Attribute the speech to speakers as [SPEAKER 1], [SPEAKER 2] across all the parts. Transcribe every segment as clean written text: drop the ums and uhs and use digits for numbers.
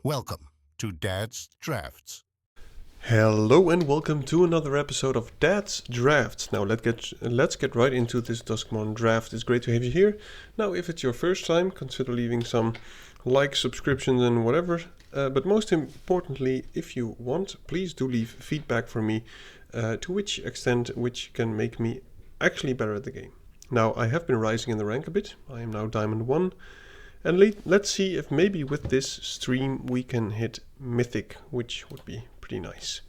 [SPEAKER 1] Welcome to Dad's Drafts.
[SPEAKER 2] Hello and welcome to another episode of Dad's Drafts. Now let's get right into this Duskmourne draft. It's great to have you here. Now if it's your first time, consider leaving some likes, subscriptions and whatever. But most importantly, if you want, please do leave feedback for me to which extent which can make me actually better at the game. Now I have been rising in the rank a bit. I am now Diamond 1. And let's see if maybe with this stream we can hit Mythic, which would be pretty nice.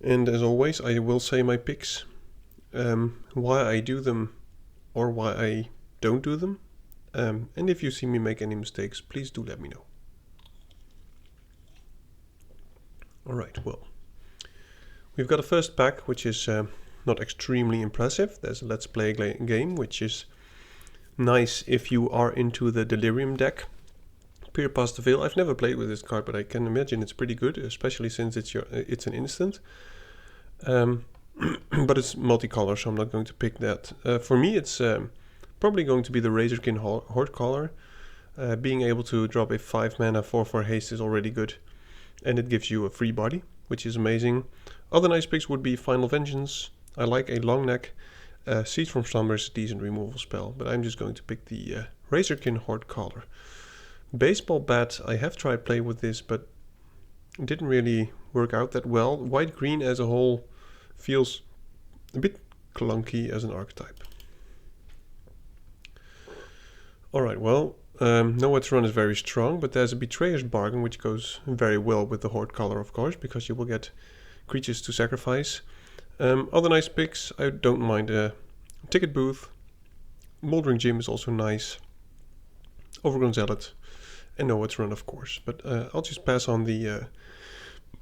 [SPEAKER 2] And as always, I will say my picks, why I do them or why I don't do them. And if you see me make any mistakes, please do let me know. Alright, well, we've got a first pack, which is not extremely impressive. There's a Let's Play game, which is nice if you are into the Delirium deck. Peer Past the Veil. I've never played with this card, but I can imagine it's pretty good, especially since it's an instant. But it's multicolor, so I'm not going to pick that. For me, it's probably going to be the Razorkin Horde Caller. Being able to drop a 5 mana 4/4 haste is already good, and it gives you a free body, which is amazing. Other nice picks would be Final Vengeance. I like a long neck. Seed from Slumber is a decent removal spell, but I'm just going to pick the Razorkin Horde Caller. Baseball Bat, I have tried playing with this, but it didn't really work out that well. White-green as a whole feels a bit clunky as an archetype. Alright, well, Nowhere to Run is very strong, but there's a Betrayer's Bargain, which goes very well with the Horde Caller, of course, because you will get creatures to sacrifice. Other nice picks, I don't mind Ticket Booth. Moldering Gym is also nice. Overgrown Zealot. And Nowhere to Run, of course. But I'll just pass on the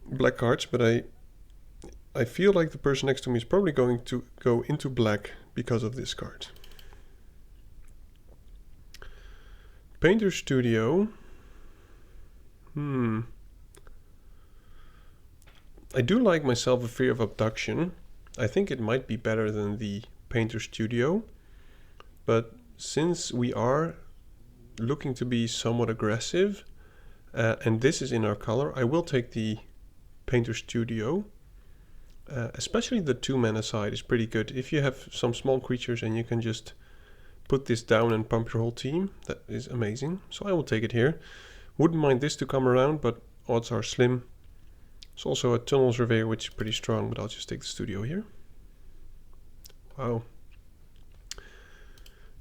[SPEAKER 2] black cards, but I feel like the person next to me is probably going to go into black because of this card. Painter Studio. I do like myself a Fear of Abduction. I think it might be better than the Painter Studio. But since we are looking to be somewhat aggressive, and this is in our color, I will take the Painter Studio. Especially the 2 mana side is pretty good. If you have some small creatures and you can just put this down and pump your whole team, that is amazing. So I will take it here. Wouldn't mind this to come around, but odds are slim. It's also a Tunnel Surveyor, which is pretty strong, but I'll just take the Studio here. Wow.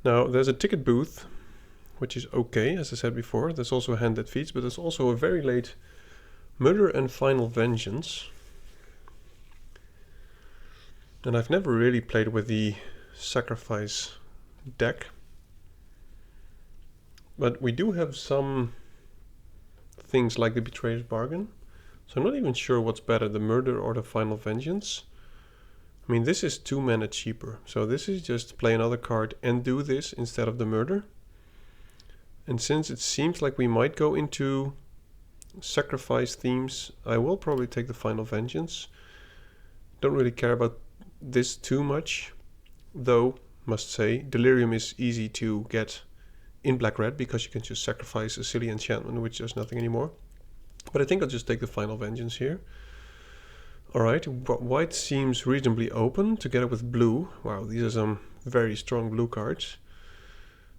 [SPEAKER 2] Now, there's a Ticket Booth, which is okay, as I said before. There's also a Hand That Feeds, but there's also a very late Murder and Final Vengeance. And I've never really played with the Sacrifice deck. But we do have some things like the Betrayer's Bargain. So I'm not even sure what's better, the Murder or the Final Vengeance. I mean, this is 2 mana cheaper. So this is just play another card and do this instead of the Murder. And since it seems like we might go into sacrifice themes, I will probably take the Final Vengeance. Don't really care about this too much, though, must say, Delirium is easy to get in black-red because you can just sacrifice a silly enchantment which does nothing anymore. But I think I'll just take the Final Vengeance here. Alright, white seems reasonably open together with blue. Wow, these are some very strong blue cards.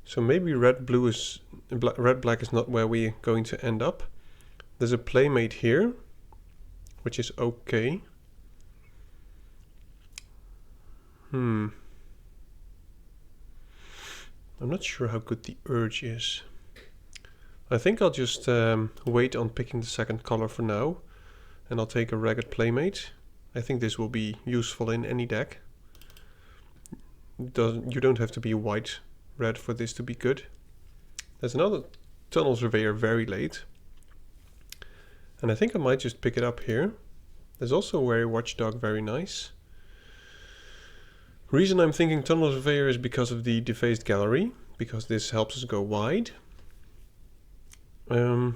[SPEAKER 2] So maybe red-black is not where we're going to end up. There's a Playmate here, which is okay. I'm not sure how good the Urge is. I think I'll just wait on picking the second color for now. And I'll take a Ragged Playmate. I think this will be useful in any deck. You don't have to be white-red for this to be good. There's another Tunnel Surveyor very late. And I think I might just pick it up here. There's also a Wary Watchdog, very nice. Reason I'm thinking Tunnel Surveyor is because of the Defaced Gallery, because this helps us go wide. But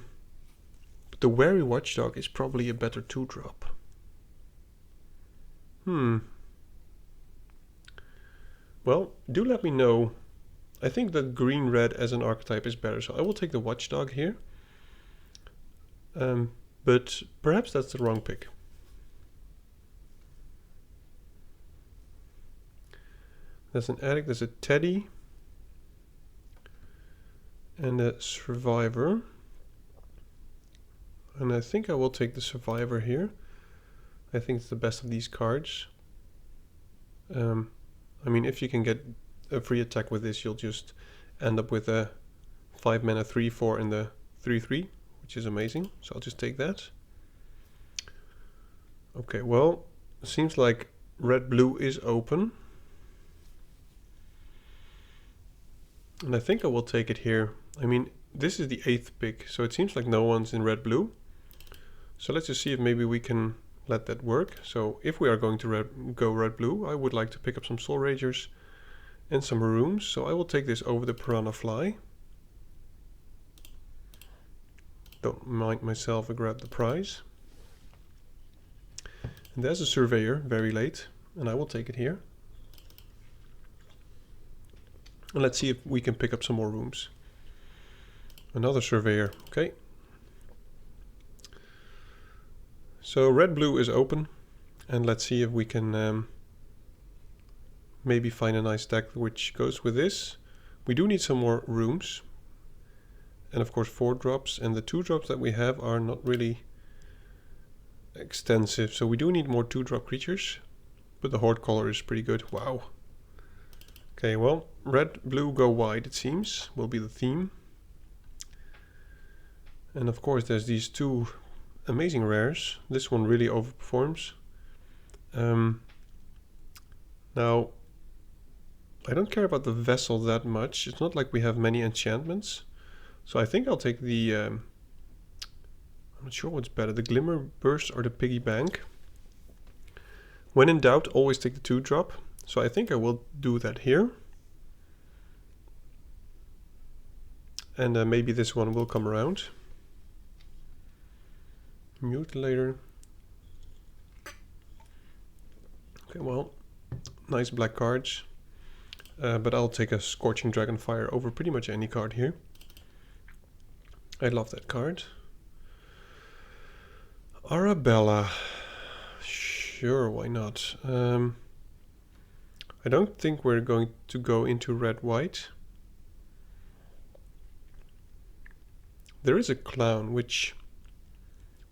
[SPEAKER 2] the Wary Watchdog is probably a better 2-drop. Well, do let me know I think that green-red as an archetype is better, so I will take the Watchdog here. But perhaps that's the wrong pick. There's an Addict, there's a Teddy, and a Survivor. And I think I will take the Survivor here. I think it's the best of these cards. I mean, if you can get a free attack with this, you'll just end up with a 5 mana 3/4 and the 3/3, which is amazing. So I'll just take that. Okay, well, it seems like red-blue is open. And I think I will take it here. I mean, this is the 8th pick, so it seems like no one's in red-blue. So let's just see if maybe we can let that work. So if we are going to go red-blue, I would like to pick up some Soul Ragers and some Maroons. So I will take this over the Piranha Fly. Don't mind myself, I grab the prize. And there's a Surveyor, very late, and I will take it here. And let's see if we can pick up some more rooms. Another Surveyor, okay. So red-blue is open, and let's see if we can maybe find a nice deck which goes with this. We do need some more rooms, and of course 4-drops, and the 2-drops that we have are not really extensive, so we do need more 2-drop creatures, but the Horde color is pretty good. Wow. Okay, well, red, blue, go wide, it seems, will be the theme. And of course there's these 2 amazing rares. This one really overperforms. Now, I don't care about the Vessel that much. It's not like we have many enchantments. So I think I'll take the... I'm not sure what's better, the Glimmer Burst or the Piggy Bank. When in doubt, always take the 2-drop. So I think I will do that here. And maybe this one will come around. Mutilator. Okay, well, nice black cards. But I'll take a Scorching Dragonfire over pretty much any card here. I love that card. Arabella. Sure, why not? I don't think we're going to go into red-white. There is a Clown, which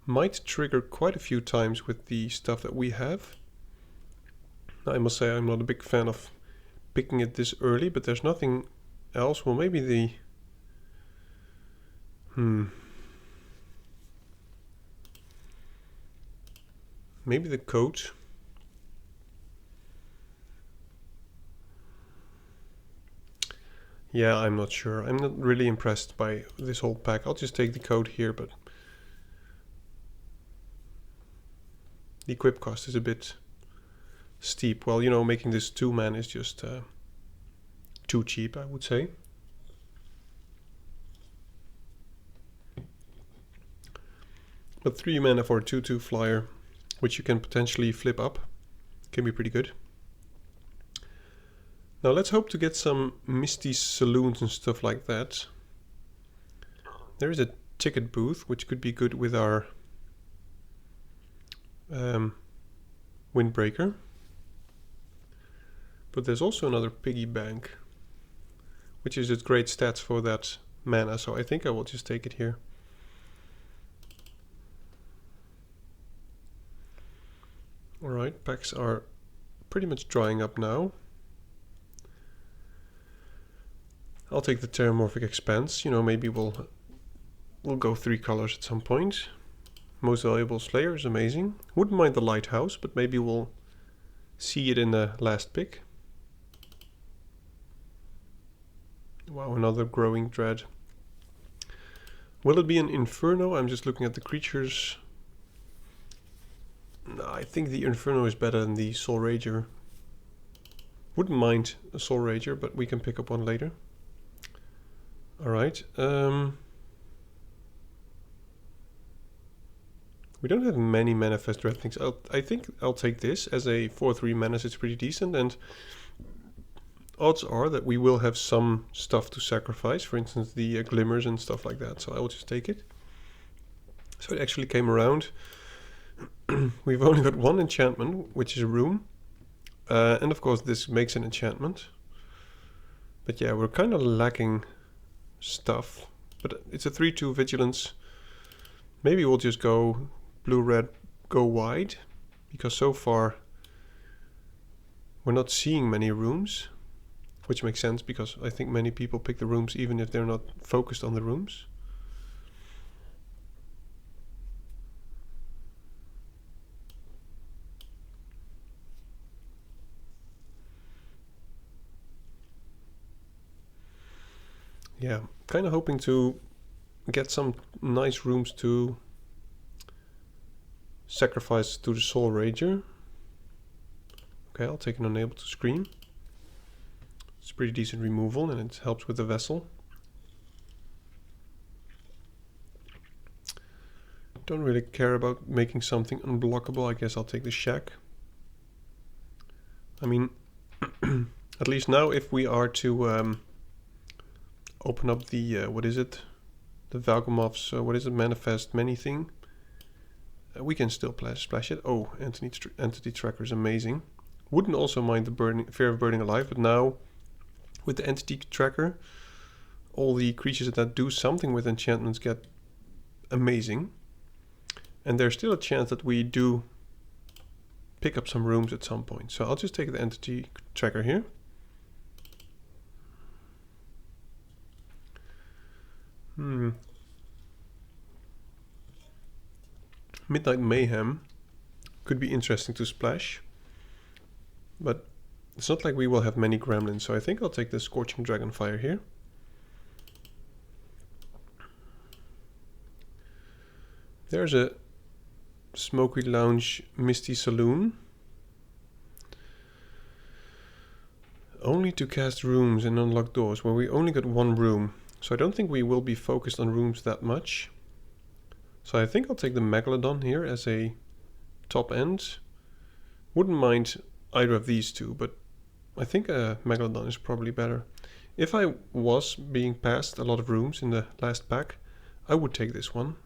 [SPEAKER 2] might trigger quite a few times with the stuff that we have. Now, I must say I'm not a big fan of picking it this early, but there's nothing else. Well, maybe the... Maybe the coat. Yeah, I'm not sure. I'm not really impressed by this whole pack. I'll just take the code here, but the equip cost is a bit steep. Well, you know, making this 2-man is just too cheap, I would say. But 3 mana for a 2/2 flyer, which you can potentially flip up, can be pretty good. Now let's hope to get some Misty Saloons and stuff like that. There is a ticket booth, which could be good with our Windbreaker. But there's also another Piggy Bank, which is just great stats for that mana, so I think I will just take it here. Alright, packs are pretty much drying up now. I'll take the Terramorphic Expanse. You know, maybe we'll go 3 colors at some point. Most Valuable Slayer is amazing. Wouldn't mind the Lighthouse, but maybe we'll see it in the last pick. Wow, another Growing Dread. Will it be an Inferno? I'm just looking at the creatures. No, I think the Inferno is better than the Soul Rager. Wouldn't mind a Soul Rager, but we can pick up one later. Alright. We don't have many Manifest Red things. I think I'll take this as a 4/3 menace. It's pretty decent, and odds are that we will have some stuff to sacrifice, for instance the glimmers and stuff like that, so I will just take it. So it actually came around. We've only got one enchantment, which is a room, and of course this makes an enchantment, but yeah, we're kind of lacking stuff. But it's a 3/2 vigilance. Maybe we'll just go blue-red, go wide, because so far we're not seeing many rooms, which makes sense because I think many people pick the rooms even if they're not focused on the rooms. Yeah, kind of hoping to get some nice rooms to sacrifice to the Soul Rager. Okay, I'll take an Unable to Scream. It's pretty decent removal and it helps with the vessel. Don't really care about making something unblockable. I guess I'll take the Shack. I mean, at least now if we are to open up the, what is it? The Valgamoth's, what is it? Manifest Many thing. We can still splash it. Oh, Entity Tracker is amazing. Wouldn't also mind the Fear of Burning Alive, but now with the Entity Tracker, all the creatures that do something with enchantments get amazing. And there's still a chance that we do pick up some rooms at some point. So I'll just take the Entity Tracker here. Midnight Mayhem could be interesting to splash, but it's not like we will have many gremlins, so I think I'll take the Scorching Dragonfire here. There's a Smoky Lounge Misty Saloon. Only to cast rooms and unlock doors. Well, we only got one room, so I don't think we will be focused on rooms that much. So I think I'll take the Megalodon here as a top end. Wouldn't mind either of these two, but I think a Megalodon is probably better. If I was being passed a lot of rooms in the last pack, I would take this one.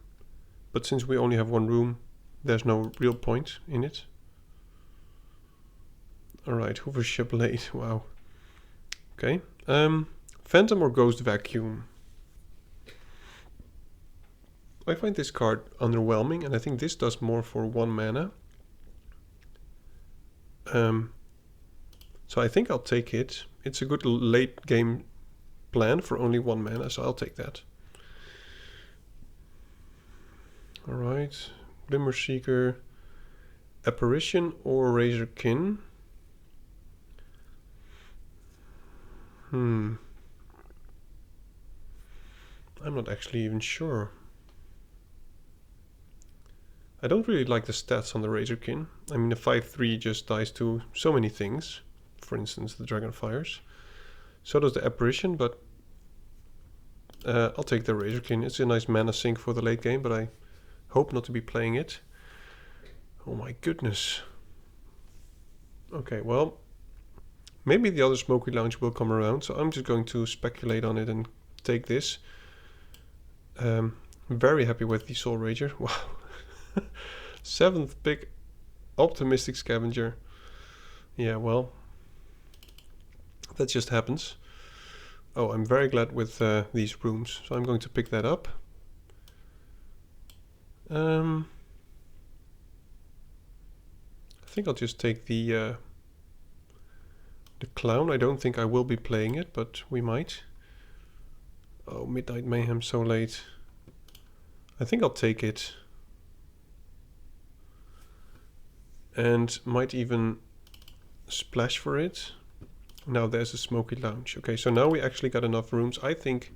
[SPEAKER 2] But since we only have one room, there's no real point in it. Alright, Hoovership Blade, wow. Okay, Phantom or Ghost Vacuum? I find this card underwhelming, and I think this does more for 1 mana. So I think I'll take it. It's a good late game plan for only 1 mana, so I'll take that. Alright, Glimmer Seeker, Apparition or Razorkin? I'm not actually even sure. I don't really like the stats on the Razorkin. I mean, the 5/3 just dies to so many things. For instance, the Dragonfires. So does the Apparition, but I'll take the Razorkin. It's a nice mana sink for the late game, but I hope not to be playing it. Oh my goodness. Okay, well, maybe the other Smoky Lounge will come around, so I'm just going to speculate on it and take this. Very happy with the Soul Rager. Wow. 7th pick, Optimistic Scavenger. Yeah, well, that just happens. Oh, I'm very glad with these rooms, so I'm going to pick that up. I think I'll just take the Clown. I don't think I will be playing it, but we might. Oh, Midnight Mayhem so late. I think I'll take it. And might even splash for it. Now there's a Smoky Lounge. Okay, so now we actually got enough rooms, I think,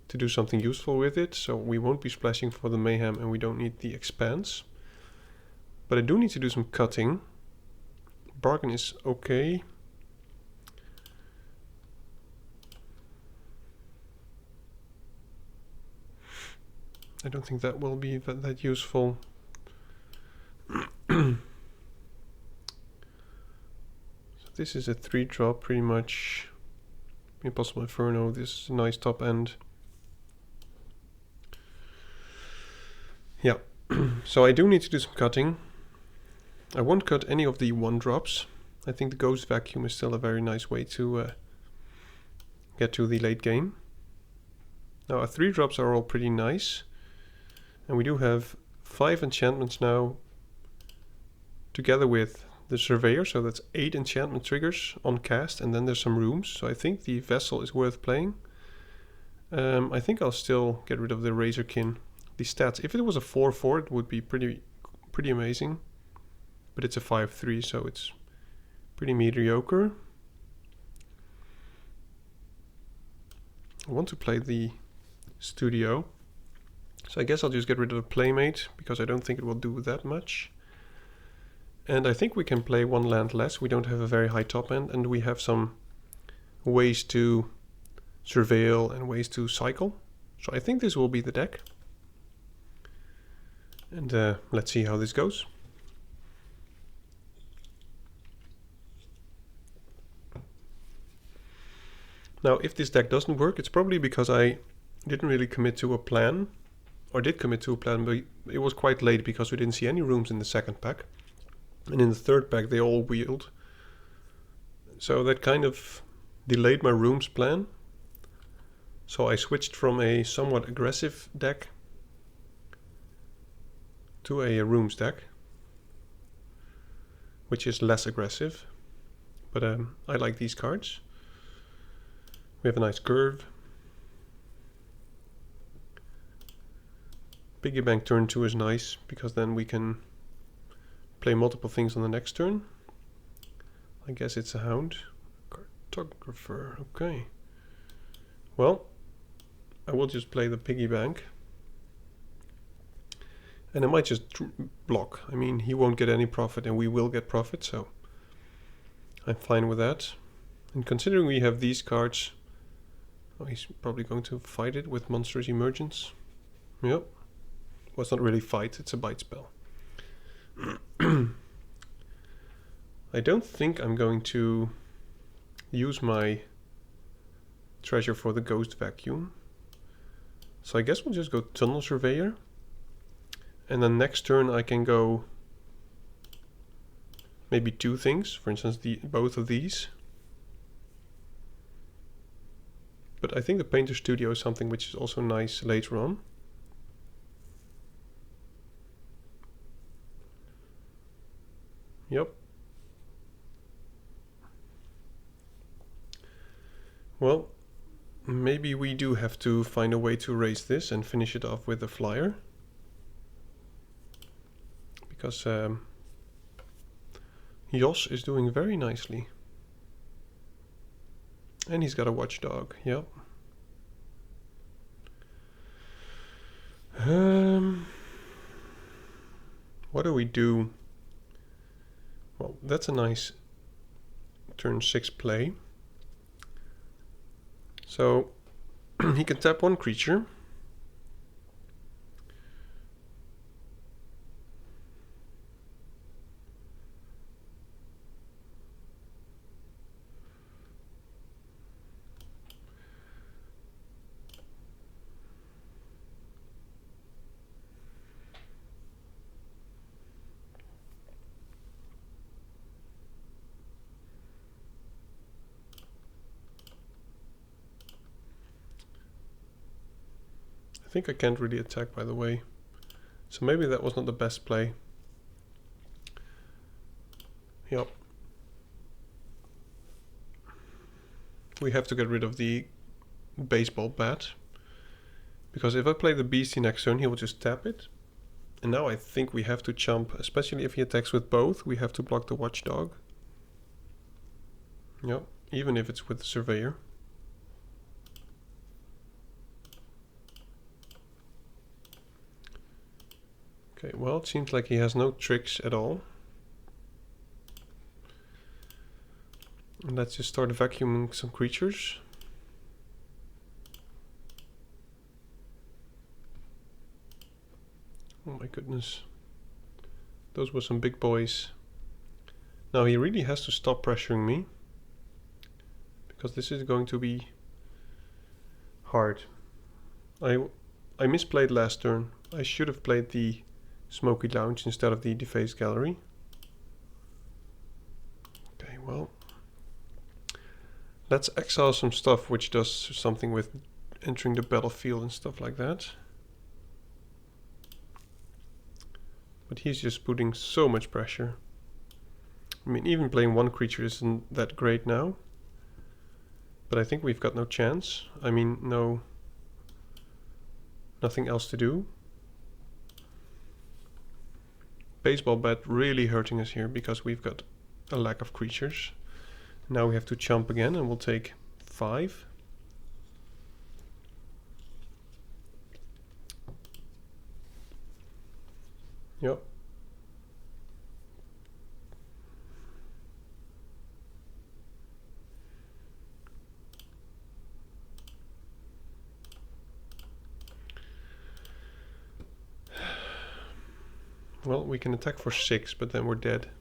[SPEAKER 2] to do something useful with it. So we won't be splashing for the Mayhem and we don't need the Expanse. But I do need to do some cutting. Bargain is okay. I don't think that will be that useful. this is a 3-drop, pretty much. Impossible Inferno, this is a nice top end. Yeah, so I do need to do some cutting. I won't cut any of the 1-drops. I think the Ghost Vacuum is still a very nice way to get to the late game. Now our 3-drops are all pretty nice. And we do have 5 enchantments now together with the Surveyor, so that's 8 enchantment triggers on cast, and then there's some rooms, so I think the Vessel is worth playing. I think I'll still get rid of the Razorkin. The stats, if it was a 4-4 it would be pretty amazing, but it's a 5-3, so it's pretty mediocre. I want to play the Studio, so I guess I'll just get rid of the Playmate, because I don't think it will do that much. And I think we can play 1 land less. We don't have a very high top end, and we have some ways to surveil and ways to cycle. So I think this will be the deck. And let's see how this goes. Now, if this deck doesn't work, it's probably because I didn't really commit to a plan. Or did commit to a plan, but it was quite late because we didn't see any rooms in the second pack. And in the third pack they all wheeled. So that kind of delayed my rooms plan. So I switched from a somewhat aggressive deck to a rooms deck, which is less aggressive. But I like these cards. We have a nice curve. Piggy Bank turn 2 is nice, because then we can play multiple things on the next turn. I guess it's a Hound. Cartographer, okay. Well, I will just play the Piggy Bank. And I might just block. I mean, he won't get any profit and we will get profit, so I'm fine with that. And considering we have these cards, oh, he's probably going to fight it with Monstrous Emergence. Yep. Well, it's not really fight, it's a bite spell. I don't think I'm going to use my treasure for the Ghost Vacuum. So I guess we'll just go Tunnel Surveyor. And then next turn I can go maybe 2 things, for instance both of these. But I think the Painter Studio is something which is also nice later on. Yep. Well, maybe we do have to find a way to raise this and finish it off with a flyer. Because Jos is doing very nicely. And he's got a Watchdog, yep. What do we do? Well, that's a nice turn 6 play. So he can tap 1 creature. I think I can't really attack, by the way. So maybe that was not the best play. Yep. We have to get rid of the baseball bat. Because if I play the beastie next turn, he will just tap it. And now I think we have to chump, especially if he attacks with both, we have to block the Watchdog. Yep, even if it's with the Surveyor. Okay, well, it seems like he has no tricks at all. And let's just start vacuuming some creatures. Oh my goodness. Those were some big boys. Now he really has to stop pressuring me, because this is going to be hard. I misplayed last turn. I should have played the Smoky Lounge instead of the Defaced Gallery. Okay, well, let's exile some stuff which does something with entering the battlefield and stuff like that. But he's just putting so much pressure. I mean, even playing one creature isn't that great now. But I think we've got no chance. I mean, nothing else to do. Baseball bat really hurting us here because we've got a lack of creatures. Now we have to chump again and we'll take 5. Yep. Well, we can attack for 6, but then we're dead.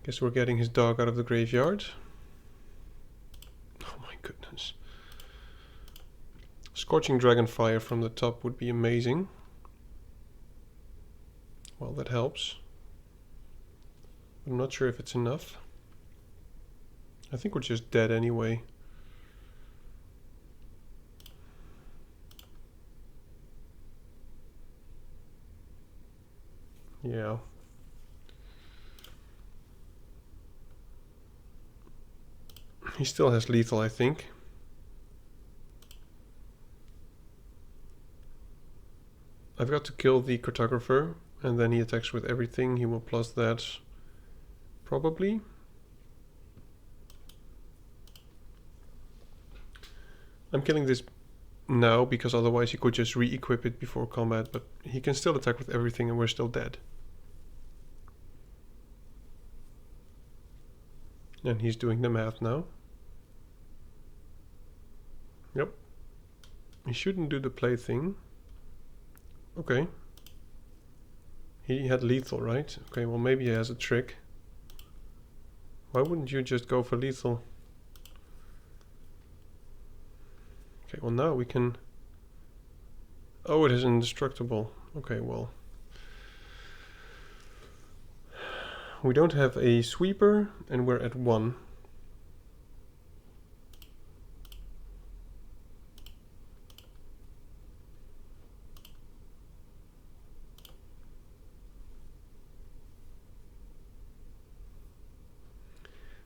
[SPEAKER 2] Guess we're getting his dog out of the graveyard. Oh my goodness. Scorching Dragonfire from the top would be amazing. Well, that helps. I'm not sure if it's enough. I think we're just dead anyway. Yeah. He still has lethal, I think. I've got to kill the Cartographer, and then he attacks with everything. He will plus that, probably. I'm killing this now, because otherwise he could just re-equip it before combat, but he can still attack with everything and we're still dead. And he's doing the math now. Yep. He shouldn't do the play thing. Okay. He had lethal, right? Okay, well maybe he has a trick. Why wouldn't you just go for lethal? Okay, well now we can... Oh, it is indestructible. Okay, well... We don't have a sweeper, and we're at 1.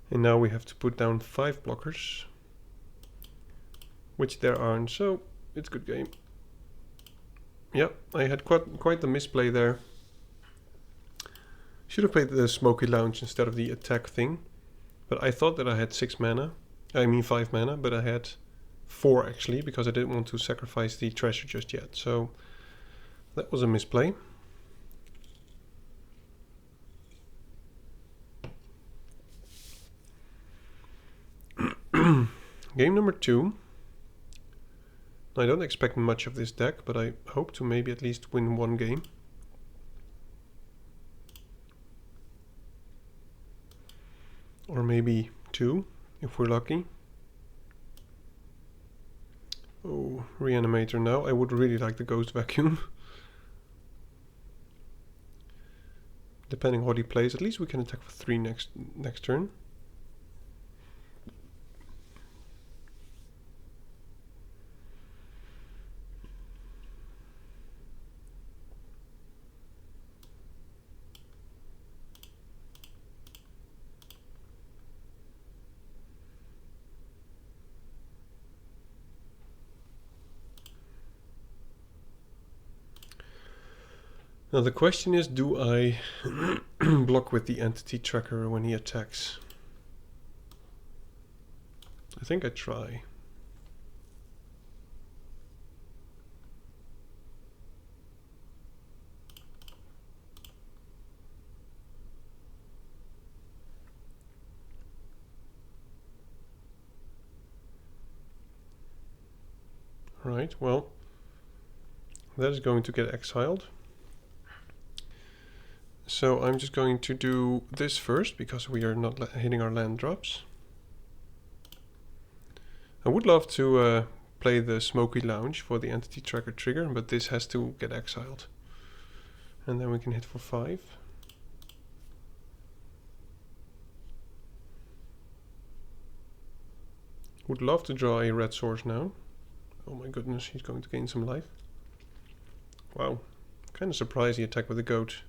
[SPEAKER 2] And now we have to put down 5 blockers. Which there aren't, so it's a good game. Yep, I had quite the misplay there. Should have played the Smoky Lounge instead of the attack thing. But I thought that I had 6 mana. I mean 5 mana, but I had 4 actually, because I didn't want to sacrifice the treasure just yet. So that was a misplay. Game number 2. I don't expect much of this deck, but I hope to maybe at least win 1 game. Or maybe 2, if we're lucky. Oh, Reanimator now. I would really like the Ghost Vacuum. Depending on what he plays, at least we can attack for 3 next turn. Now the question is, do I block with the Entity Tracker when he attacks? I think I try. Alright, well, that is going to get exiled. So I'm just going to do this first, because we are not hitting our land drops. I would love to play the Smoky Lounge for the Entity Tracker trigger, but this has to get exiled. And then we can hit for 5. Would love to draw a red source now. Oh my goodness, he's going to gain some life. Wow, kind of surprised he attacked with a goat.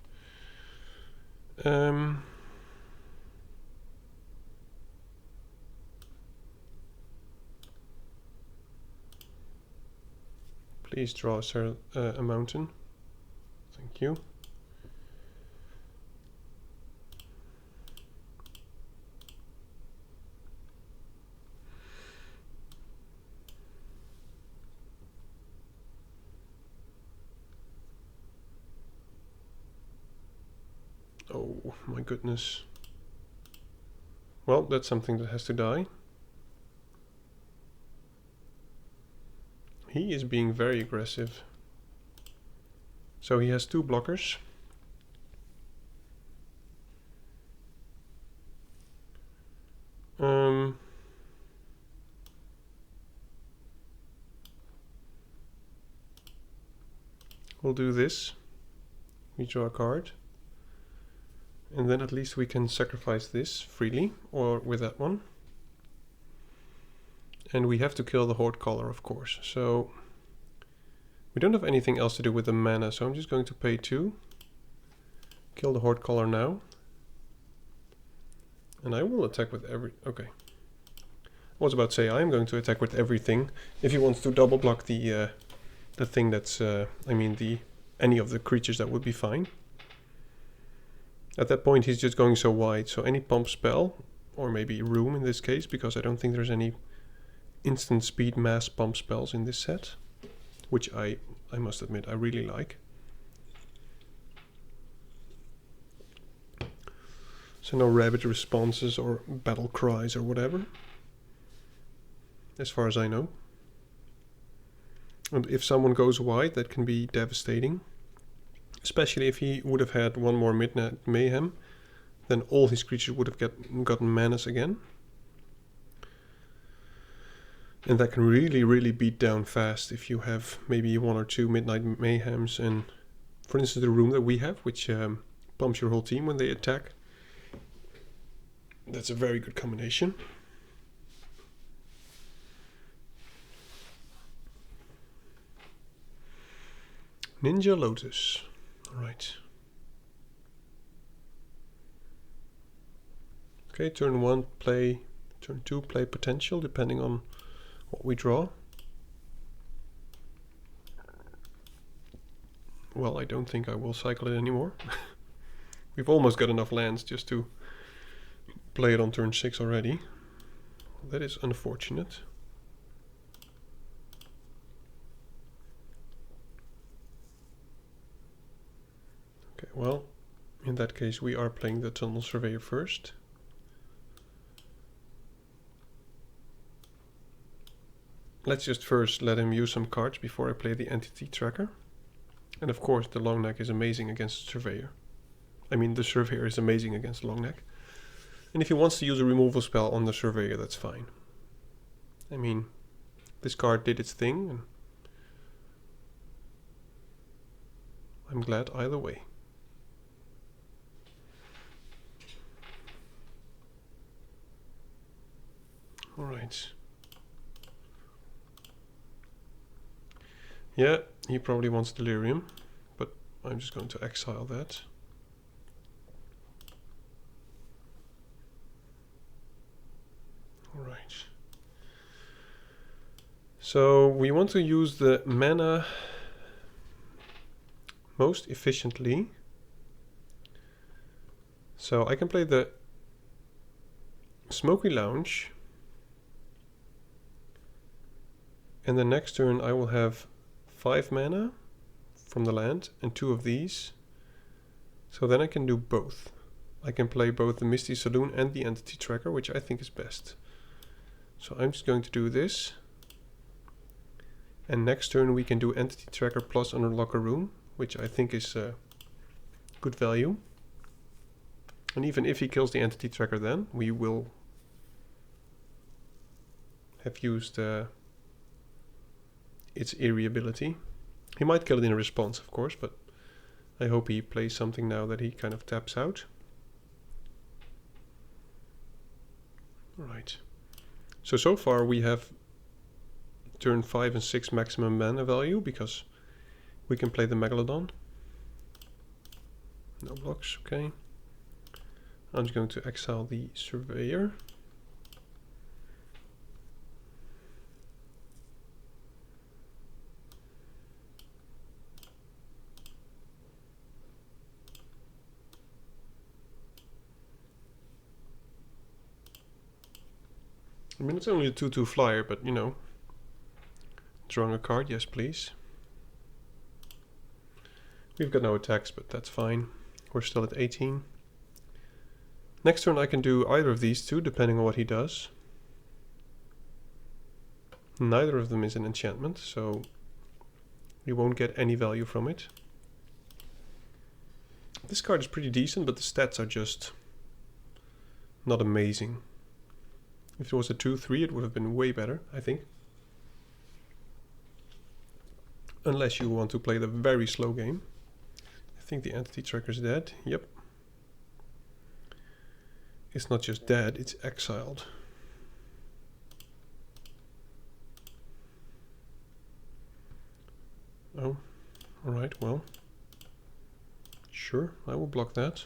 [SPEAKER 2] Please draw a mountain. Thank you. Oh my goodness. Well, that's something that has to die. He is being very aggressive. So he has 2 blockers. We'll do this. We draw a card. And then at least we can sacrifice this freely, or with that one. And we have to kill the Horde Caller, of course. So we don't have anything else to do with the mana, so I'm just going to pay 2. Kill the Horde Caller now. And I will attack with okay. I was about to say I'm going to attack with everything. If he wants to double block the thing that's, any of the creatures, that would be fine. At that point he's just going so wide, so any pump spell, or maybe room in this case, because I don't think there's any instant speed mass pump spells in this set, which I must admit I really like. So no rabbit responses or battle cries or whatever, as far as I know. And if someone goes wide, that can be devastating. Especially if he would have had one more Midnight Mayhem, then all his creatures would have gotten manas again. And that can really, really beat down fast if you have maybe 1 or 2 Midnight Mayhems, and for instance the room that we have, which pumps your whole team when they attack. That's a very good combination. Ninja Lotus. Alright. Okay, turn 1 play, turn 2 play potential, depending on what we draw. Well, I don't think I will cycle it anymore. We've almost got enough lands just to play it on turn 6 already. That is unfortunate. Okay, well, in that case we are playing the Tunnel Surveyor first. Let's just first let him use some cards before I play the Entity Tracker. And of course the long neck is amazing against the Surveyor. I mean, the Surveyor is amazing against long neck. And if he wants to use a removal spell on the Surveyor, that's fine. I mean, this card did its thing, and I'm glad either way. Alright. Yeah, he probably wants Delirium, but I'm just going to exile that. Alright. So we want to use the mana most efficiently. So I can play the Smoky Lounge, and the next turn I will have 5 mana from the land and 2 of these. So then I can do both. I can play both the Misty Saloon and the Entity Tracker, which I think is best. So I'm just going to do this. And next turn we can do Entity Tracker plus unlock a room, which I think is good value. And even if he kills the Entity Tracker, then we will have used its eerie ability. He might kill it in response, of course, but I hope he plays something now that he kind of taps out. Right. So far we have turn 5 and 6 maximum mana value because we can play the Megalodon. No blocks, okay. I'm just going to exile the Surveyor. I mean, it's only a 2/2 flyer, but you know, drawing a card, yes please. We've got no attacks, but that's fine. We're still at 18. Next turn I can do either of these two, depending on what he does. Neither of them is an enchantment, so we won't get any value from it. This card is pretty decent, but the stats are just not amazing. If it was a 2/3, it would have been way better, I think. Unless you want to play the very slow game. I think the Entity Tracker is dead. Yep. It's not just dead, it's exiled. Oh, alright, well. Sure, I will block that.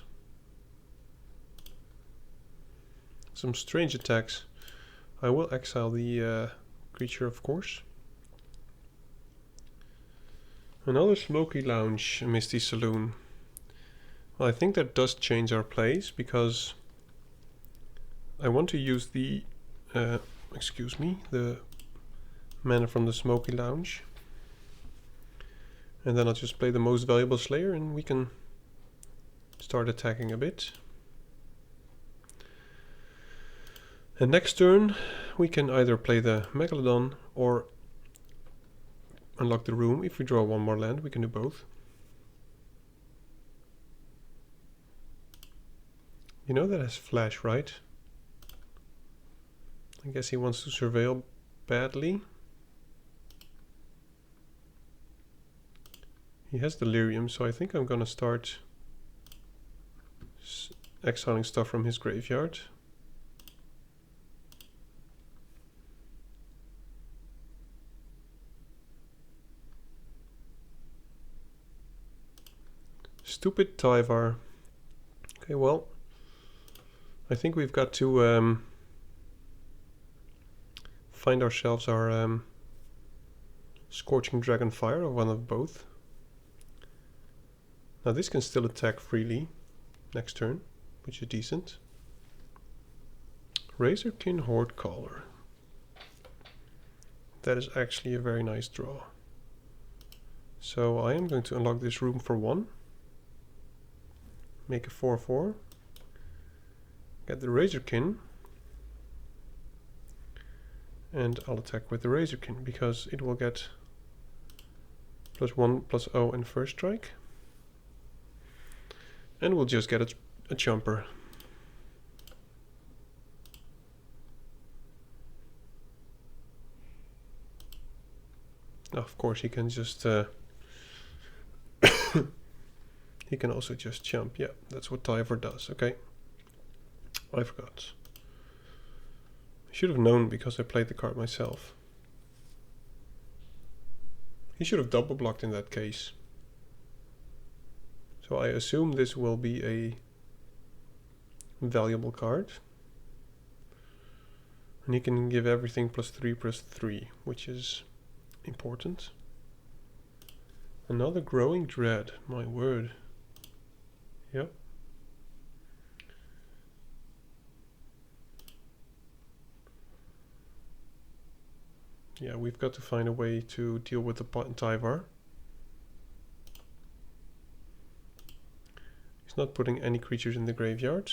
[SPEAKER 2] Some strange attacks. I will exile the creature, of course. Another Smoky Lounge, Misty Saloon. Well, I think that does change our plays, because I want to use the, the mana from the Smoky Lounge. And then I'll just play the most valuable Slayer and we can start attacking a bit. And next turn we can either play the Megalodon or unlock the room. If we draw one more land, we can do both. You know that has flash, right? I guess he wants to surveil badly. He has Delirium, so I think I'm gonna start exiling stuff from his graveyard. Stupid Tyvar. Okay, well, I think we've got to find ourselves our Scorching Dragonfire, or one of both. Now this can still attack freely next turn, which is decent. Razorkin Horde Caller. That is actually a very nice draw. So I am going to unlock this room for 1. Make a 4/4. Get the Razorkin. And I'll attack with the Razorkin because it will get +1/+0 and first strike. And we'll just get a chumper. Now, of course, he can just he can also just jump. Yeah, that's what Tyvar does. Okay, I forgot. I should have known because I played the card myself. He should have double blocked in that case. So I assume this will be a valuable card. And he can give everything +3/+3, which is important. Another Growing Dread, my word. Yep. Yeah, we've got to find a way to deal with the Tyvar. He's not putting any creatures in the graveyard.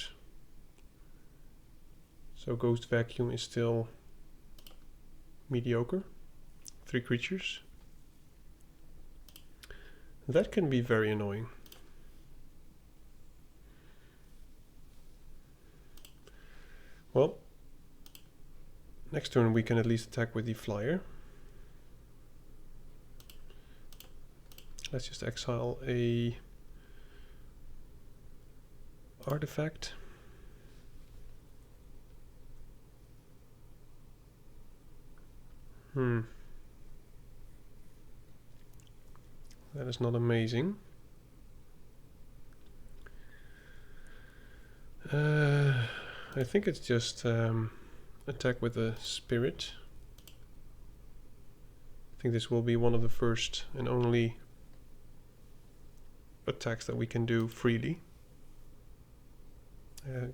[SPEAKER 2] So Ghost Vacuum is still mediocre. 3 creatures. That can be very annoying. Well, next turn we can at least attack with the flyer. Let's just exile a artifact. That is not amazing. I think it's just attack with a spirit. I think this will be one of the first and only attacks that we can do freely.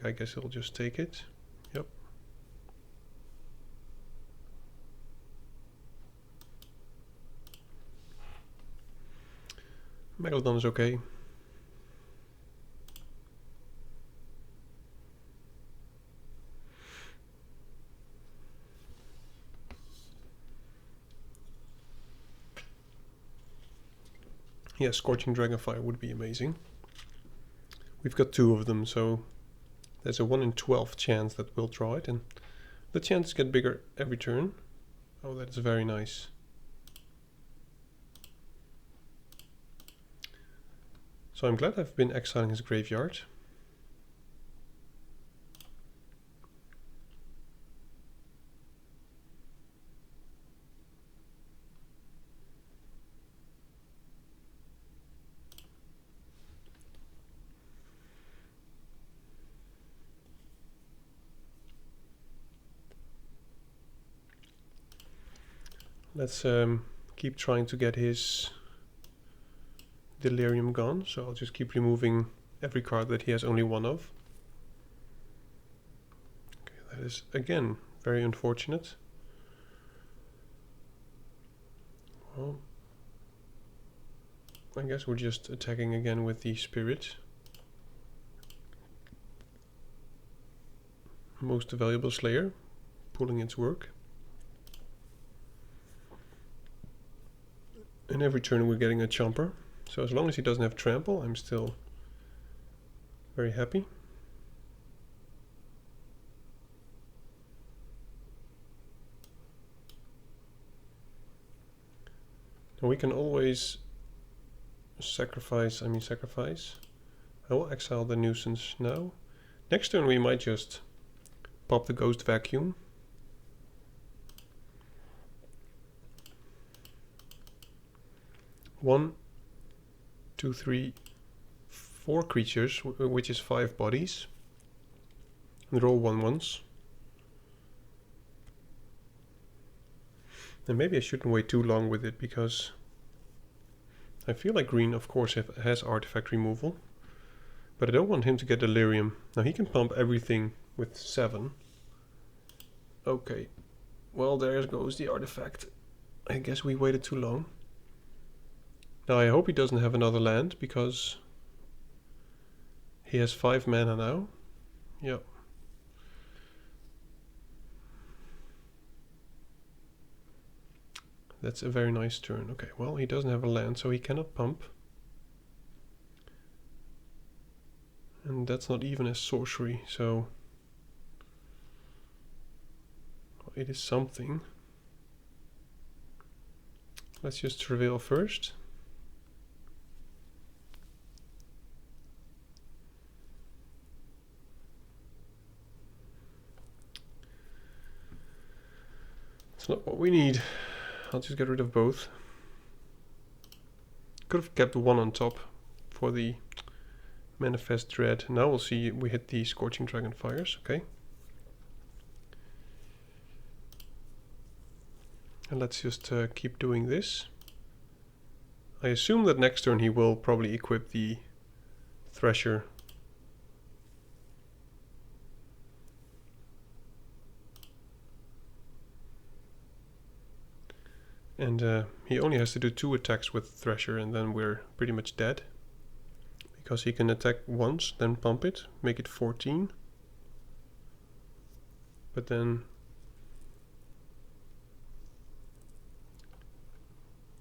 [SPEAKER 2] I guess he'll just take it. Yep. Megalodon is okay. Yeah, Scorching Dragonfire would be amazing. We've got 2 of them, so there's a 1 in 12 chance that we'll draw it, and the chances get bigger every turn. Oh, that's very nice. So I'm glad I've been exiling his graveyard. Let's keep trying to get his Delirium gone, so I'll just keep removing every card that he has only 1 of. Okay, that is again very unfortunate. Well, I guess we're just attacking again with the spirit. Most valuable Slayer, pulling its work. And every turn we're getting a chomper. So as long as he doesn't have trample, I'm still very happy. And we can always sacrifice. I will exile the nuisance now. Next turn we might just pop the Ghost Vacuum. One, 2, 3, 4 creatures, which is 5 bodies. And roll 1 once. And maybe I shouldn't wait too long with it, because I feel like green, of course, has artifact removal. But I don't want him to get Delirium. Now he can pump everything with 7. Okay. Well, there goes the artifact. I guess we waited too long. Now I hope he doesn't have another land, because he has 5 mana now. Yep. That's a very nice turn. Okay, well, he doesn't have a land, so he cannot pump. And that's not even a sorcery, so it is something. Let's just Travail first. It's not what we need. I'll just get rid of both. Could have kept 1 on top for the Manifest Dread. Now we'll see we hit the Scorching Dragonfires, okay. And let's just keep doing this. I assume that next turn he will probably equip the Thresher. And he only has to do 2 attacks with Thresher, and then we're pretty much dead. Because he can attack once, then pump it, make it 14. But then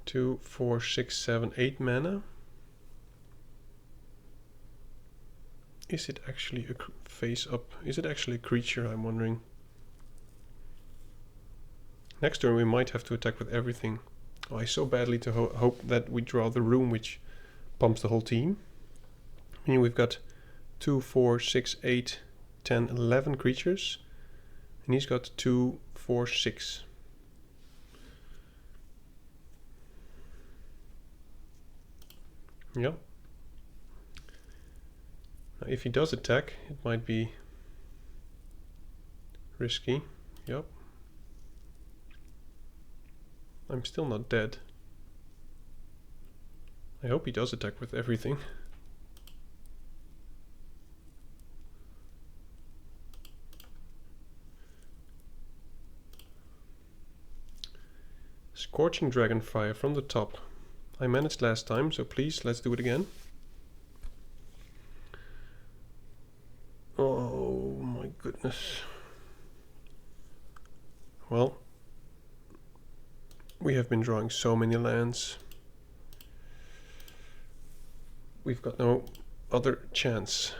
[SPEAKER 2] 2, 4, 6, 7, 8 mana. Is it actually a face up? Is it actually a creature, I'm wondering? Next turn we might have to attack with everything. Oh, I so badly to hope that we draw the room which pumps the whole team. I mean, we've got 2, 4, 6, 8, 10, 11 creatures. And he's got 2, 4, 6. Yep. Now if he does attack, it might be risky. Yep. I'm still not dead. I hope he does attack with everything. Scorching Dragonfire from the top. I managed last time, so please, let's do it again. Oh my goodness. Well, we have been drawing so many lands. We've got no other chance.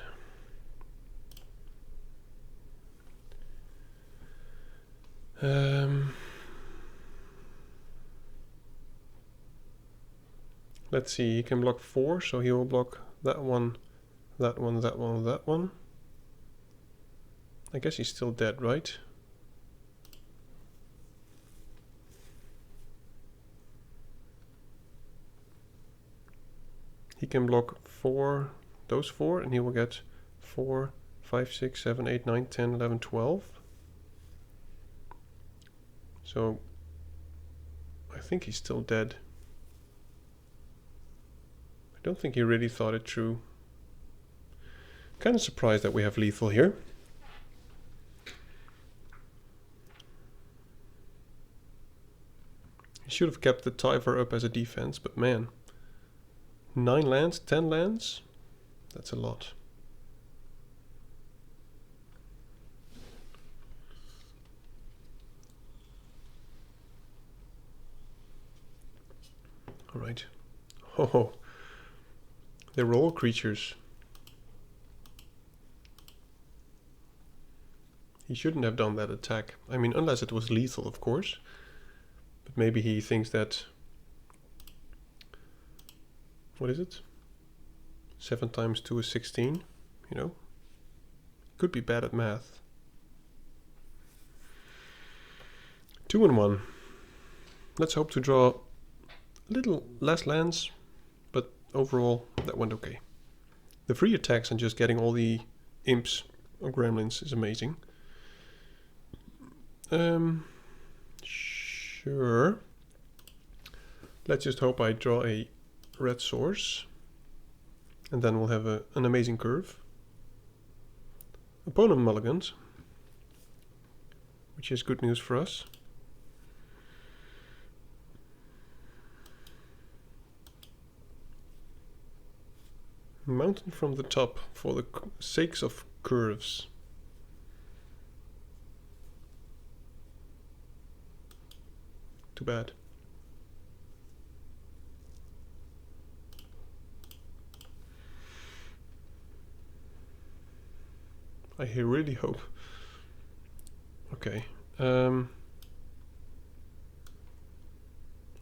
[SPEAKER 2] Let's see, he can block 4, so he will block that one, that one, that one, that one. I guess he's still dead, right? He can block 4, those 4, and he will get 4, 5, 6, 7, 8, 9, 10, 11, 12. So I think he's still dead. I don't think he really thought it through. Kind of surprised that we have lethal here. He should have kept the Tyvar up as a defense, but man, 9 lands, 10 lands? That's a lot. Alright. Oh, they were all creatures. He shouldn't have done that attack. I mean, unless it was lethal, of course. But maybe he thinks that... What is it? 7 times 2 is 16, you know? Could be bad at math. 2 and 1. Let's hope to draw a little less lands, but overall that went okay. The free attacks and just getting all the imps or gremlins is amazing. Sure. Let's just hope I draw a red source, and then we'll have an amazing curve. Opponent mulligans, which is good news for us. Mountain from the top for the sakes of curves. Too bad. I really hope. Okay. I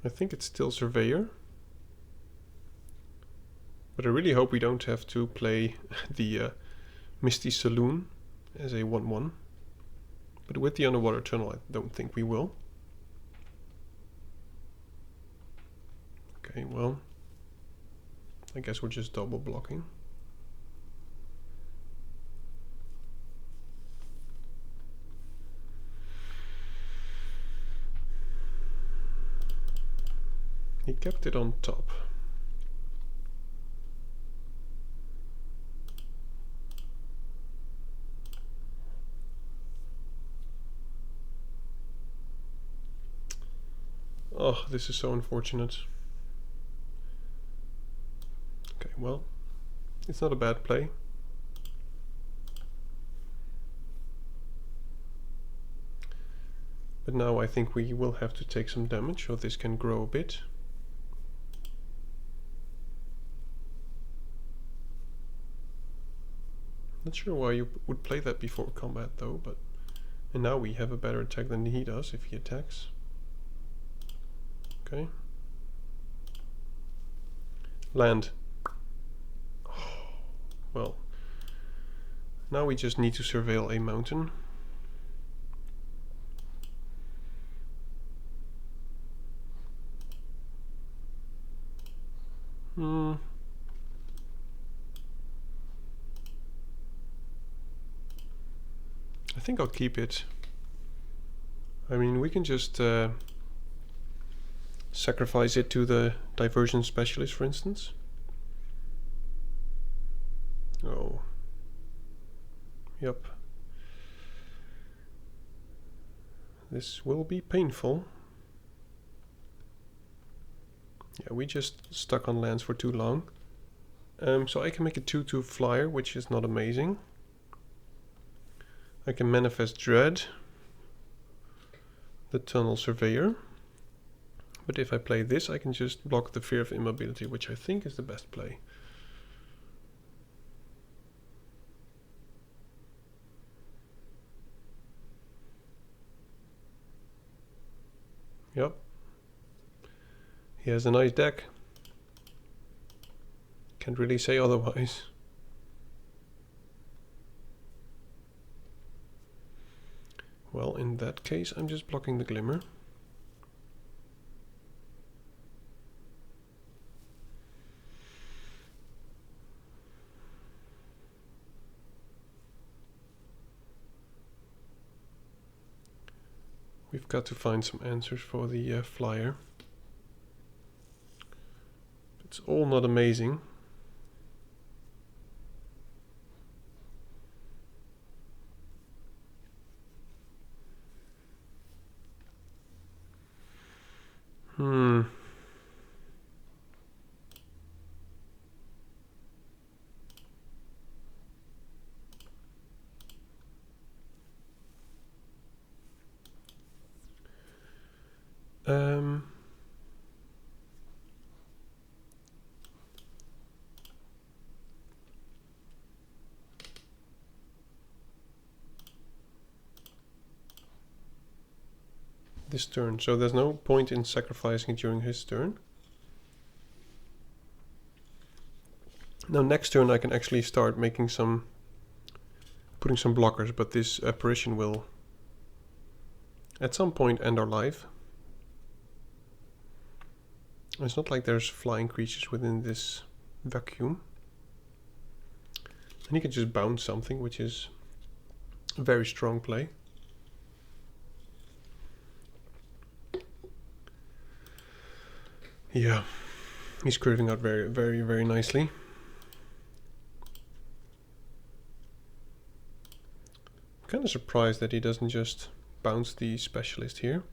[SPEAKER 2] think it's still Surveyor. But I really hope we don't have to play the Misty Saloon as a 1/1. But with the Underwater Tunnel, I don't think we will. Okay, well, I guess we're just double blocking. He kept it on top. Oh, this is so unfortunate. Okay, well, it's not a bad play. But now I think we will have to take some damage, so this can grow a bit. Not sure why you would play that before combat though, but... And now we have a better attack than he does if he attacks. Okay. Land. Well. Now we just need to surveil a mountain. I think I'll keep it. I mean, we can just sacrifice it to the diversion specialist, for instance. Oh. Yep. This will be painful. Yeah, we just stuck on lands for too long. So I can make a 2/2 flyer, which is not amazing. I can manifest Dread, the Tunnel Surveyor. But if I play this, I can just block the Fear of Immobility, which I think is the best play. Yep. He has a nice deck. Can't really say otherwise. Well, in that case, I'm just blocking the Glimmer. We've got to find some answers for the flyer. It's all not amazing. This turn, so there's no point in sacrificing during his turn. Now next turn I can actually start making some, putting some blockers, but this apparition will at some point end our life. It's not like there's flying creatures within this vacuum. And he can just bounce something, which is a very strong play. Yeah, he's curving out very, very, very nicely. I'm kind of surprised that he doesn't just bounce the specialist here.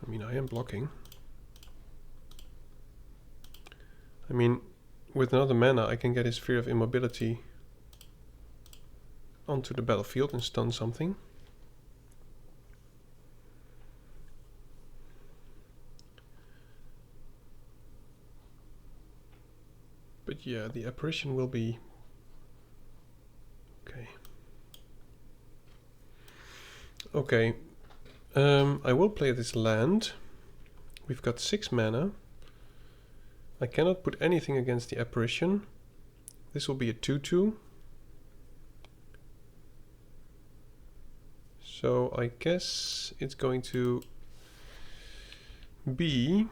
[SPEAKER 2] I mean, I am blocking. I mean, with another mana, I can get his Fear of Immobility onto the battlefield and stun something. But yeah, the apparition will be okay. Okay, I will play this land. We've got 6 mana. I cannot put anything against the apparition. This will be a 2/2. So I guess it's going to be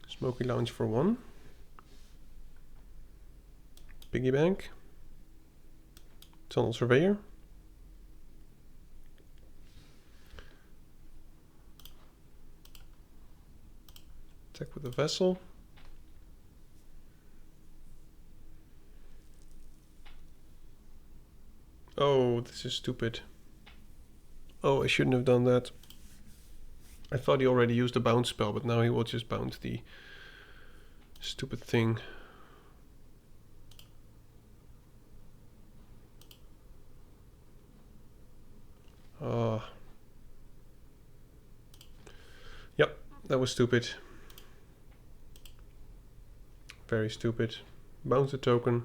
[SPEAKER 2] Smoky Lounge for 1. Piggy Bank. Tunnel Surveyor. Attack with the Vessel. Oh, this is stupid. Oh, I shouldn't have done that. I thought he already used the bounce spell, but now he will just bounce the stupid thing. Yep, that was stupid. Very stupid. bounce a token,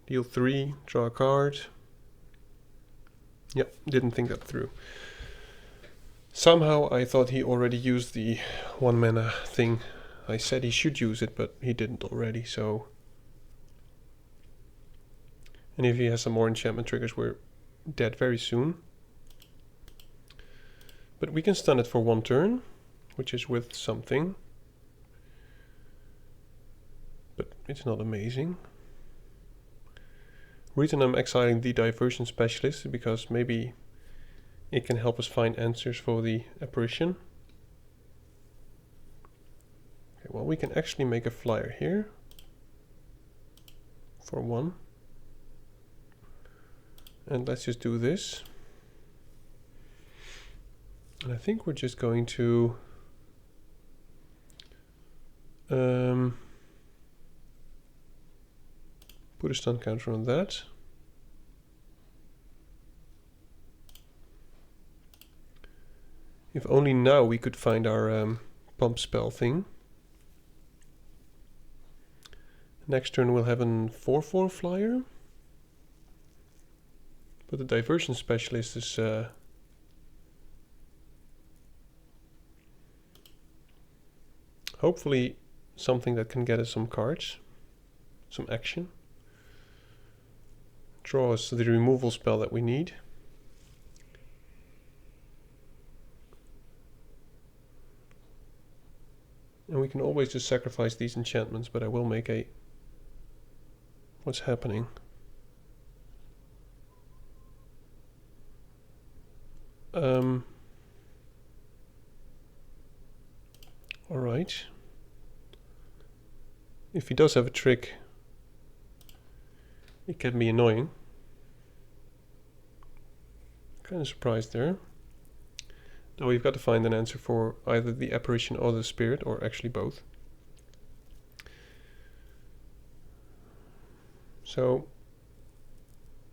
[SPEAKER 2] deal 3, draw a card. Yep, didn't think that through. Somehow I thought he already used the 1 mana thing. I said he should use it, but he didn't already, so... And if he has some more enchantment triggers, we're dead very soon. But we can stun it for 1 turn, which is with something. But it's not amazing. Reason I'm exiling the Diversion Specialist is because maybe it can help us find answers for the apparition. Okay, well, we can actually make a flyer here for 1. And let's just do this. And I think we're just going to put a stun counter on that. If only now we could find our pump spell thing. Next turn we'll have a 4/4 flyer. But the Diversion Specialist is hopefully something that can get us some cards, some action. Draw us the removal spell that we need. And we can always just sacrifice these enchantments, but I will make a... What's happening? Alright. If he does have a trick, it can be annoying. Kind of surprised there. Now we've got to find an answer for either the apparition or the spirit, or actually both. So,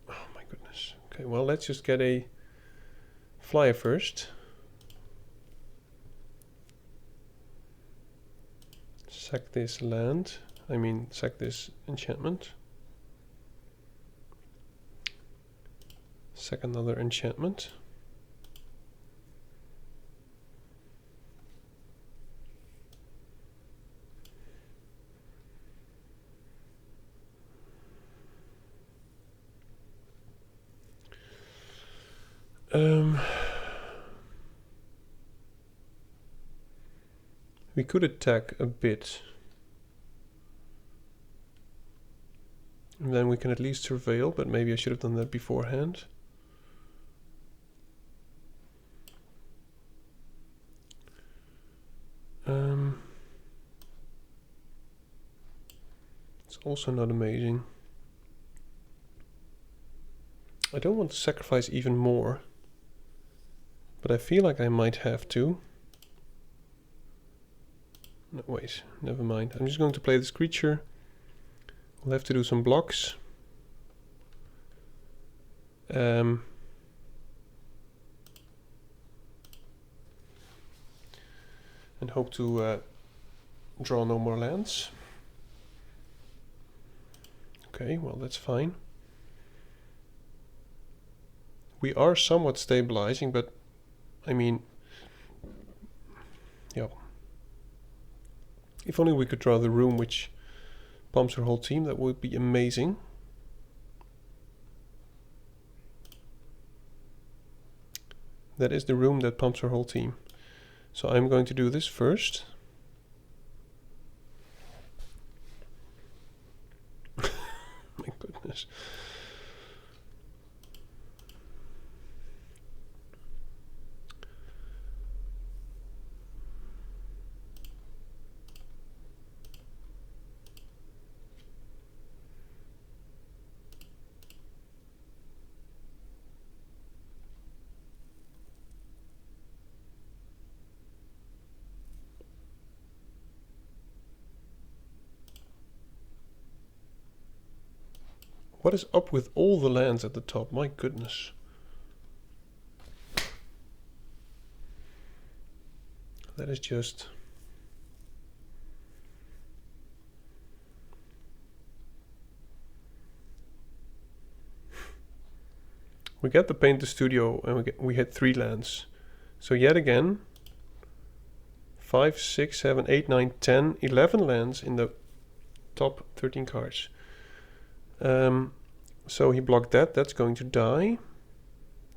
[SPEAKER 2] oh my goodness. Okay, well, let's just get a flyer first. Sack this land. Sack this enchantment. Sack another enchantment. We could attack a bit. And then we can at least surveil, but maybe I should have done that beforehand. It's also not amazing. I don't want to sacrifice even more, but I feel like I might have to. No, wait, never mind. I'm just going to play this creature. We'll have to do some blocks. And hope to draw no more lands. Okay, well, that's fine. We are somewhat stabilizing, but yeah. If only we could draw the room which pumps our whole team, that would be amazing. That is the room that pumps our whole team. So I'm going to do this first. My goodness. What is up with all the lands at the top? My goodness. That is just... We get the Paint the Studio and we hit 3 lands. So yet again, 5, 6, 7, 8, 9, 10, 11 lands in the top 13 cards. So he blocked that. That's going to die.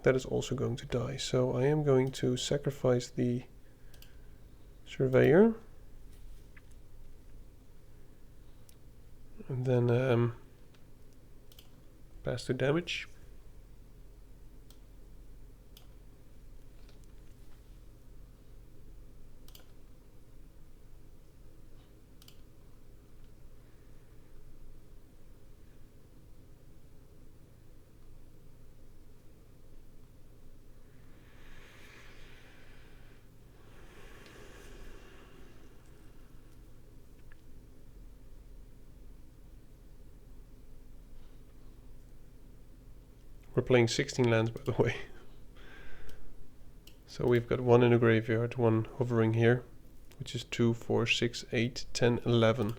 [SPEAKER 2] That is also going to die. So I am going to sacrifice the Surveyor. And then pass to damage. We're playing 16 lands, by the way. So we've got 1 in the graveyard, 1 hovering here, which is 2, 4, 6, 8, 10, 11.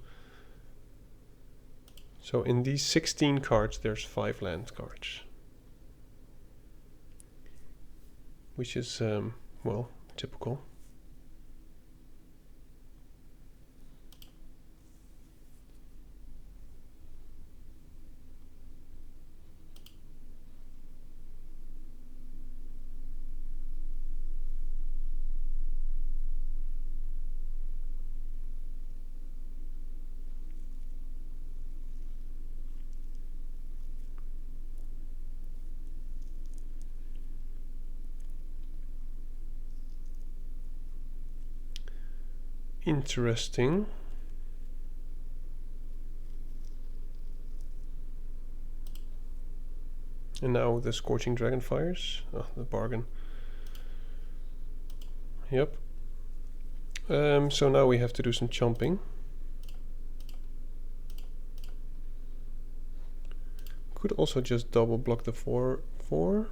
[SPEAKER 2] So in these 16 cards, there's 5 land cards. Which is, well, typical. Interesting. And now the Scorching Dragon fires. Oh, the bargain. Yep. So now we have to do some chomping. Could also just double block the 4/4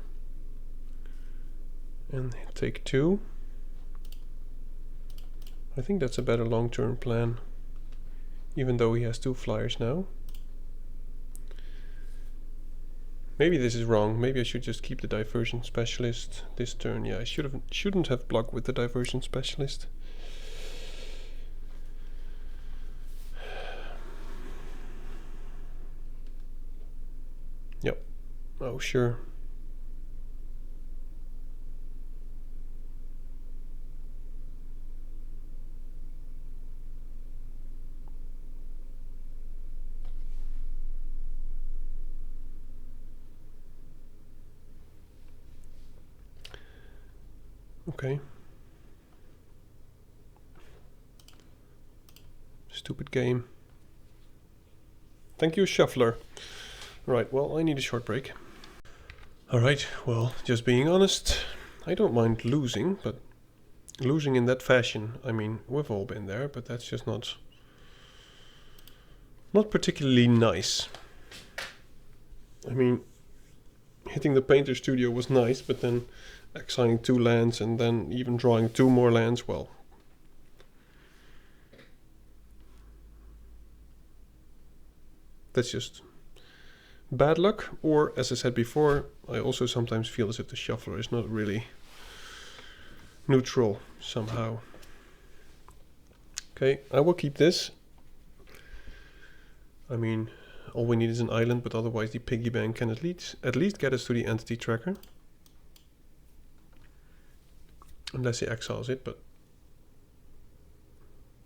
[SPEAKER 2] and take 2. I think that's a better long-term plan, even though he has 2 flyers now. Maybe this is wrong. Maybe I should just keep the Diversion Specialist this turn. Yeah, I shouldn't have blocked with the Diversion Specialist. Yep. Oh, sure. Okay. Stupid game. Thank you, Shuffler. Right, well, I need a short break. Alright, well, just being honest, I don't mind losing, but losing in that fashion, I mean, we've all been there, but that's just not particularly nice. I mean, hitting the Painter Studio was nice, but then exiling 2 lands and then even drawing 2 more lands, well, that's just bad luck. Or, as I said before, I also sometimes feel as if the Shuffler is not really neutral somehow. Okay, I will keep this. I mean, all we need is an island, but otherwise the piggy bank can at least get us to the entity tracker. Unless he exiles it, but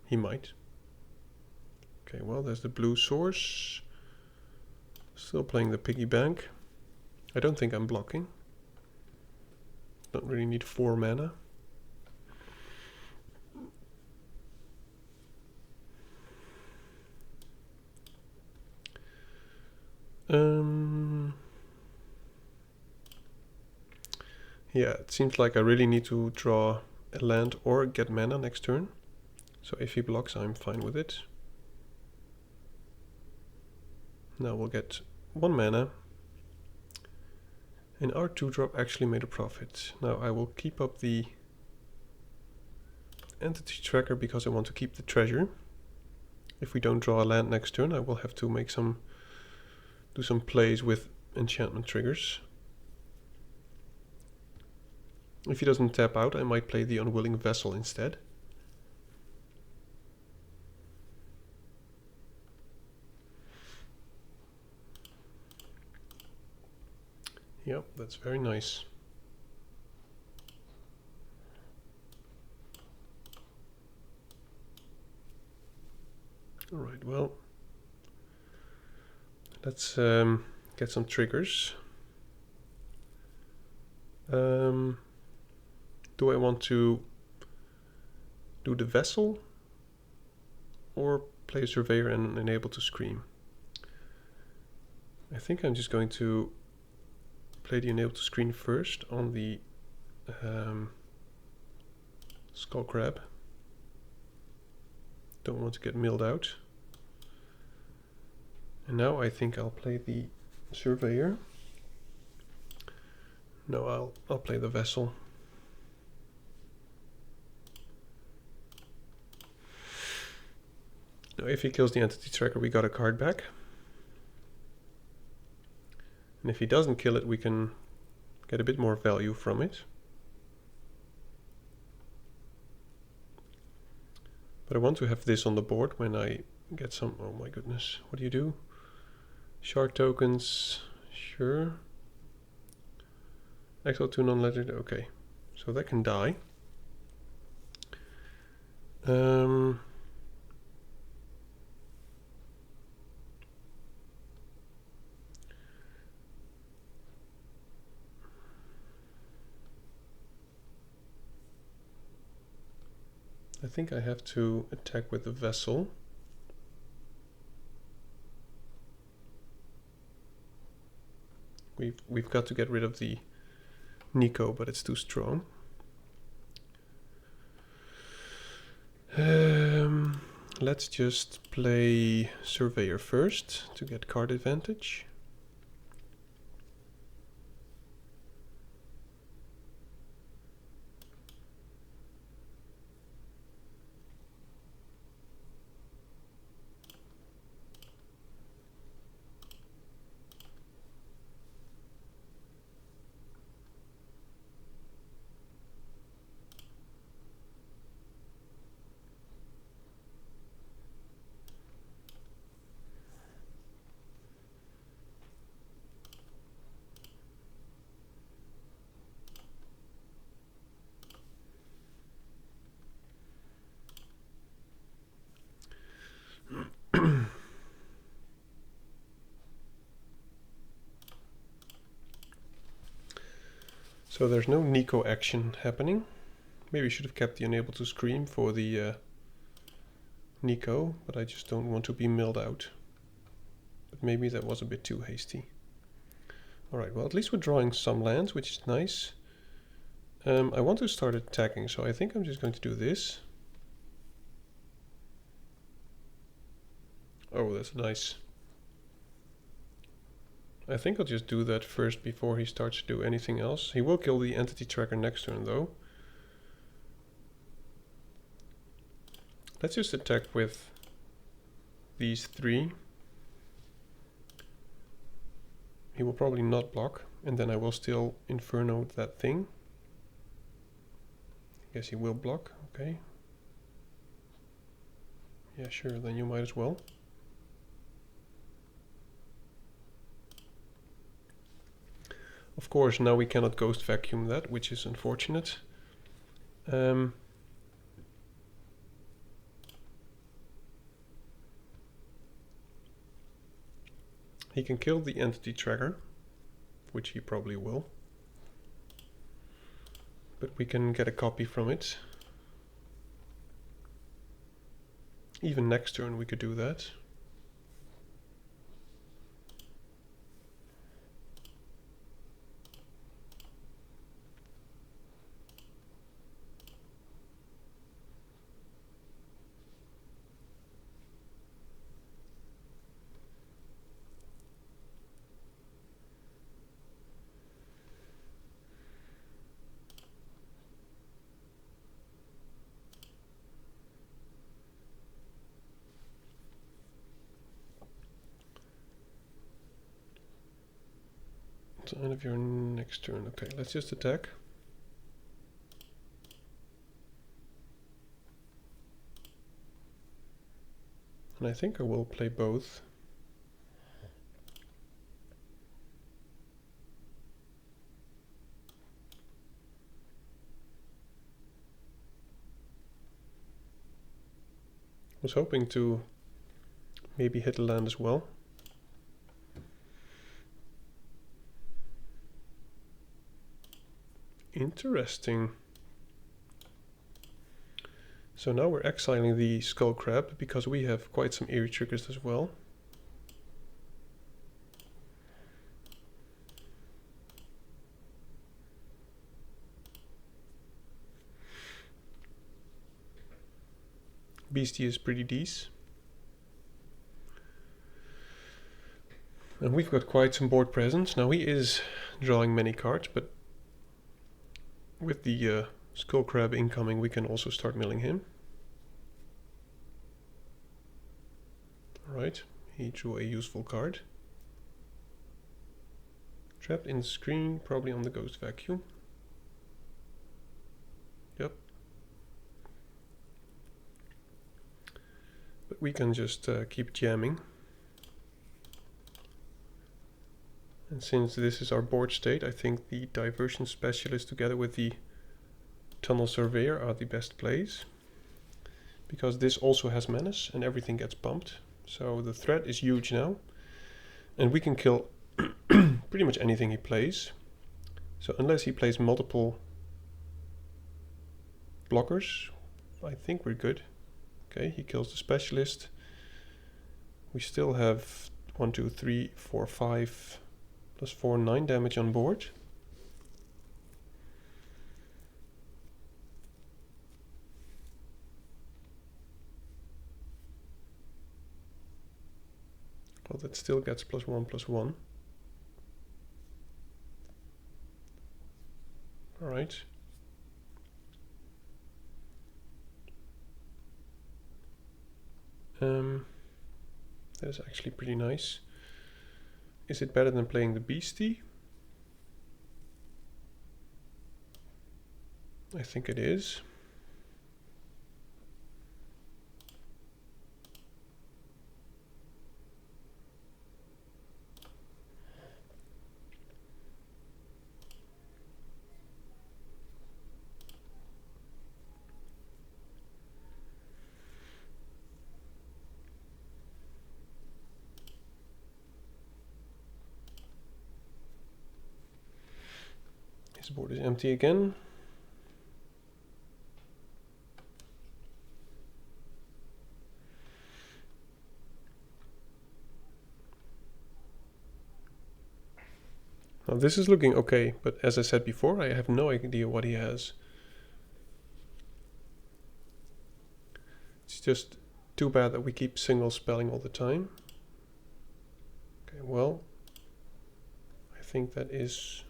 [SPEAKER 2] he might. Okay, well, there's the blue source. Still playing the piggy bank. I don't think I'm blocking. Don't really need 4 mana. Yeah, it seems like I really need to draw a land or get mana next turn. So if he blocks, I'm fine with it. Now we'll get 1 mana. And our 2-drop actually made a profit. Now I will keep up the entity tracker because I want to keep the treasure. If we don't draw a land next turn, I will have to make do some plays with enchantment triggers. If he doesn't tap out, I might play the Unwilling Vessel instead. Yep, that's very nice. Alright, well, let's get some triggers. Do I want to do the Vessel or play a Surveyor and enable to scream? I think I'm just going to play the enable to scream first on the Skull Crab. Don't want to get milled out. And now I think I'll play the Surveyor. No, I'll play the Vessel. Now if he kills the Entity Tracker, we got a card back. And if he doesn't kill it, we can get a bit more value from it. But I want to have this on the board when I get some... Oh my goodness, what do you do? Shard tokens, sure. Exile 2 non-lettered, okay. So that can die. I think I have to attack with the Vessel. We've got to get rid of the Nico, but it's too strong. Let's just play Surveyor first to get card advantage. So there's no Nico action happening. Maybe I should have kept the enable to scream for the Nico, but I just don't want to be milled out. But maybe that was a bit too hasty. Alright, well at least we're drawing some lands, which is nice. I want to start attacking, so I think I'm just going to do this. Oh, that's nice. I think I'll just do that first before he starts to do anything else. He will kill the Entity Tracker next turn though. Let's just attack with these three. He will probably not block, and then I will still Inferno that thing. I guess he will block, okay. Yeah, sure, then you might as well. Of course, now we cannot Ghost Vacuum that, which is unfortunate. He can kill the Entity Tracker, which he probably will. But we can get a copy from it. Even next turn we could do that. It's the end of your next turn. Okay, let's just attack. And I think I will play both. Was hoping to maybe hit a land as well. Interesting. So now we're exiling the Skull Crab because we have quite some eerie triggers as well. Beastie is pretty decent. And we've got quite some board presence. Now he is drawing many cards, but with the Skull Crab incoming, we can also start milling him. Alright, he drew a useful card. Trapped in the screen, probably on the Ghost Vacuum. Yep. But we can just keep jamming. And since this is our board state, I think the Diversion Specialist together with the Tunnel Surveyor are the best plays. Because this also has Menace and everything gets pumped. So the threat is huge now. And we can kill pretty much anything he plays. So unless he plays multiple blockers, I think we're good. Okay, he kills the Specialist. We still have 1, 2, 3, 4, 5... plus 4, 9 damage on board. Well, that still gets +1/+1. Alright. That is actually pretty nice. Is it better than playing the Beastie? I think it is. His board is empty again. Now this is looking okay, but as I said before, I have no idea what he has. It's just too bad that we keep single spelling all the time. Okay, well, I think that is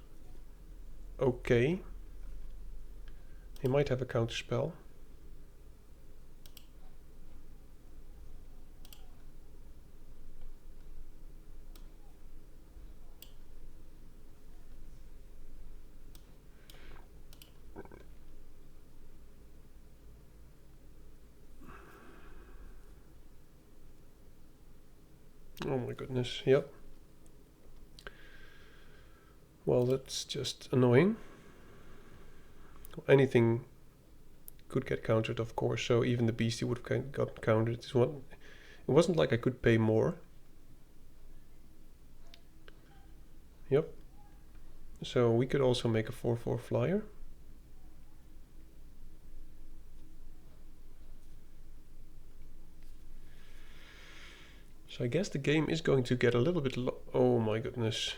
[SPEAKER 2] okay. He might have a counter spell. Oh my goodness, yep. Well, that's just annoying. Anything could get countered, of course, so even the Beastie would have got countered. It wasn't like I could pay more. Yep. So we could also make a 4/4 flyer. So I guess the game is going to get a little bit oh my goodness.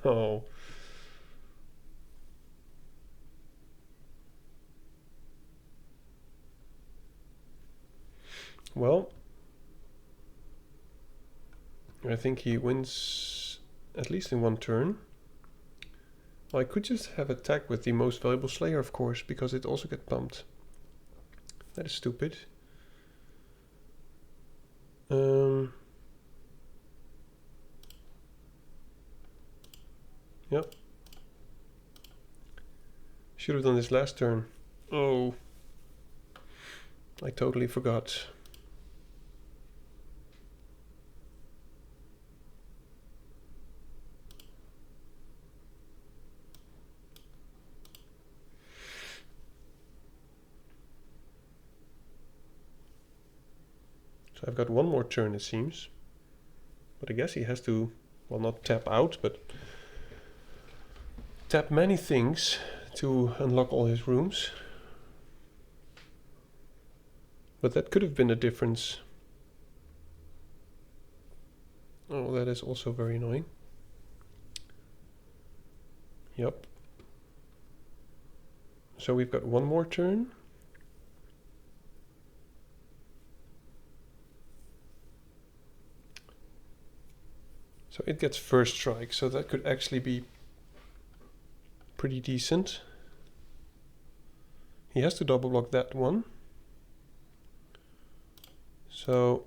[SPEAKER 2] Oh. Well, I think he wins at least in one turn. Well, I could just have attack with the most valuable Slayer, of course, because it also gets pumped. That is stupid. Yep. Should have done this last turn. Oh. I totally forgot. So I've got one more turn, it seems. But I guess he has to, well, not tap out, but tap many things to unlock all his rooms. But that could have been a difference. Oh, that is also very annoying. Yep. So we've got one more turn. So it gets first strike, so that could actually be pretty decent. He has to double block that one. So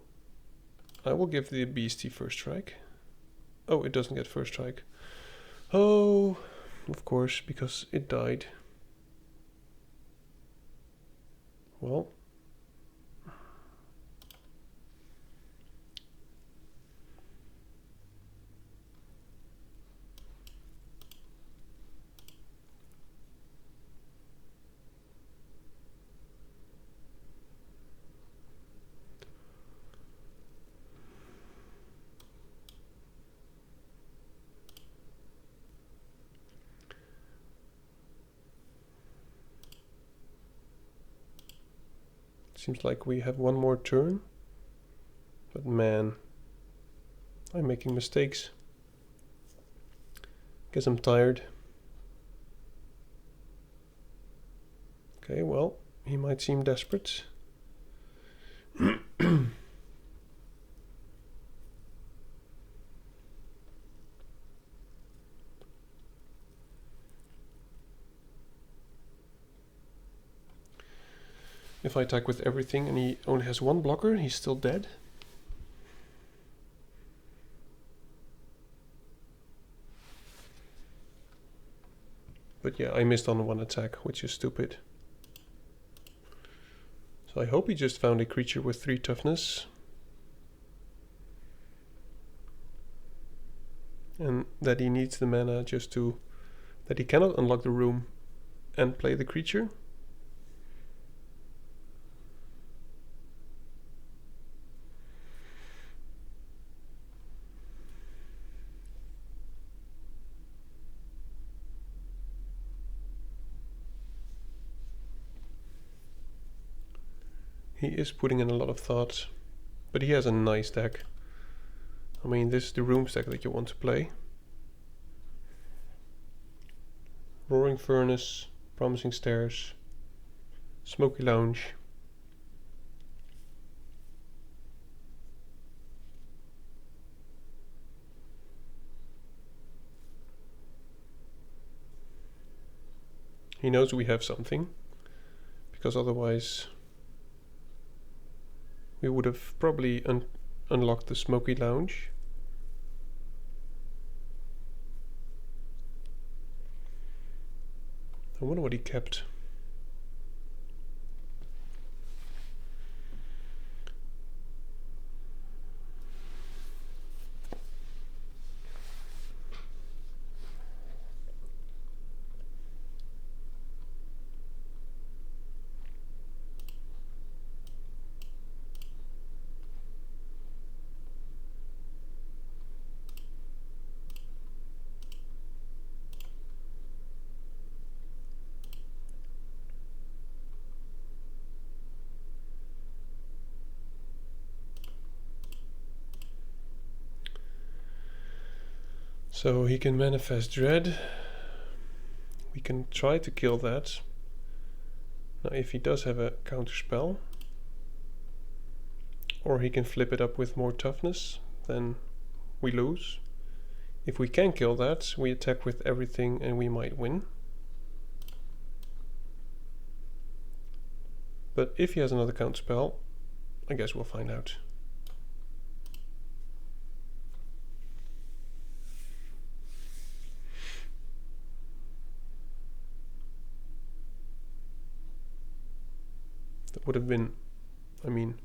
[SPEAKER 2] I will give the beastie first strike. Oh, it doesn't get first strike. Oh, of course, because it died. Well. Seems like we have one more turn. But man, I'm making mistakes. Guess I'm tired. Okay, well, he might seem desperate. If I attack with everything and he only has one blocker, he's still dead. But yeah, I missed on one attack, which is stupid. So I hope he just found a creature with 3 toughness. And that he needs the mana just to... that he cannot unlock the room and play the creature. He is putting in a lot of thought, but he has a nice deck. I mean, this is the room deck that you want to play. Roaring Furnace, Promising Stairs, Smoky Lounge. He knows we have something, because otherwise we would have probably unlocked the Smoky Lounge. I wonder what he kept. So he can manifest Dread. We can try to kill that. Now if he does have a counter spell, or he can flip it up with more toughness, then we lose. If we can kill that, we attack with everything and we might win. But if he has another counter spell, I guess we'll find out. That would have been I mean,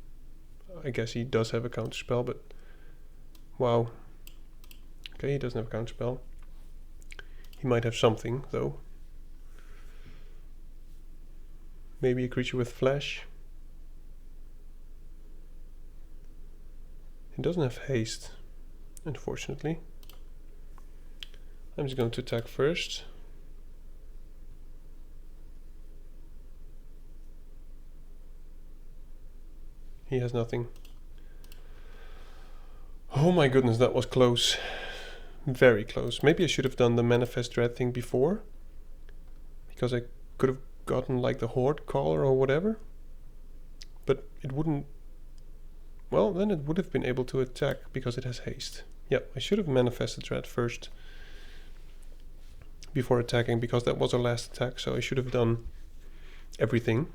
[SPEAKER 2] I guess he does have a counterspell, but wow. Okay, he doesn't have a counterspell. He might have something, though. Maybe a creature with flash. He doesn't have haste, unfortunately. I'm just going to attack first. He has nothing. Oh my goodness, that was close. Very close. Maybe I should have done the Manifest Dread thing before, because I could have gotten like the Horde Caller or whatever. But it wouldn't... Well, then it would have been able to attack because it has haste. Yeah, I should have Manifested Dread first before attacking, because that was our last attack, so I should have done everything.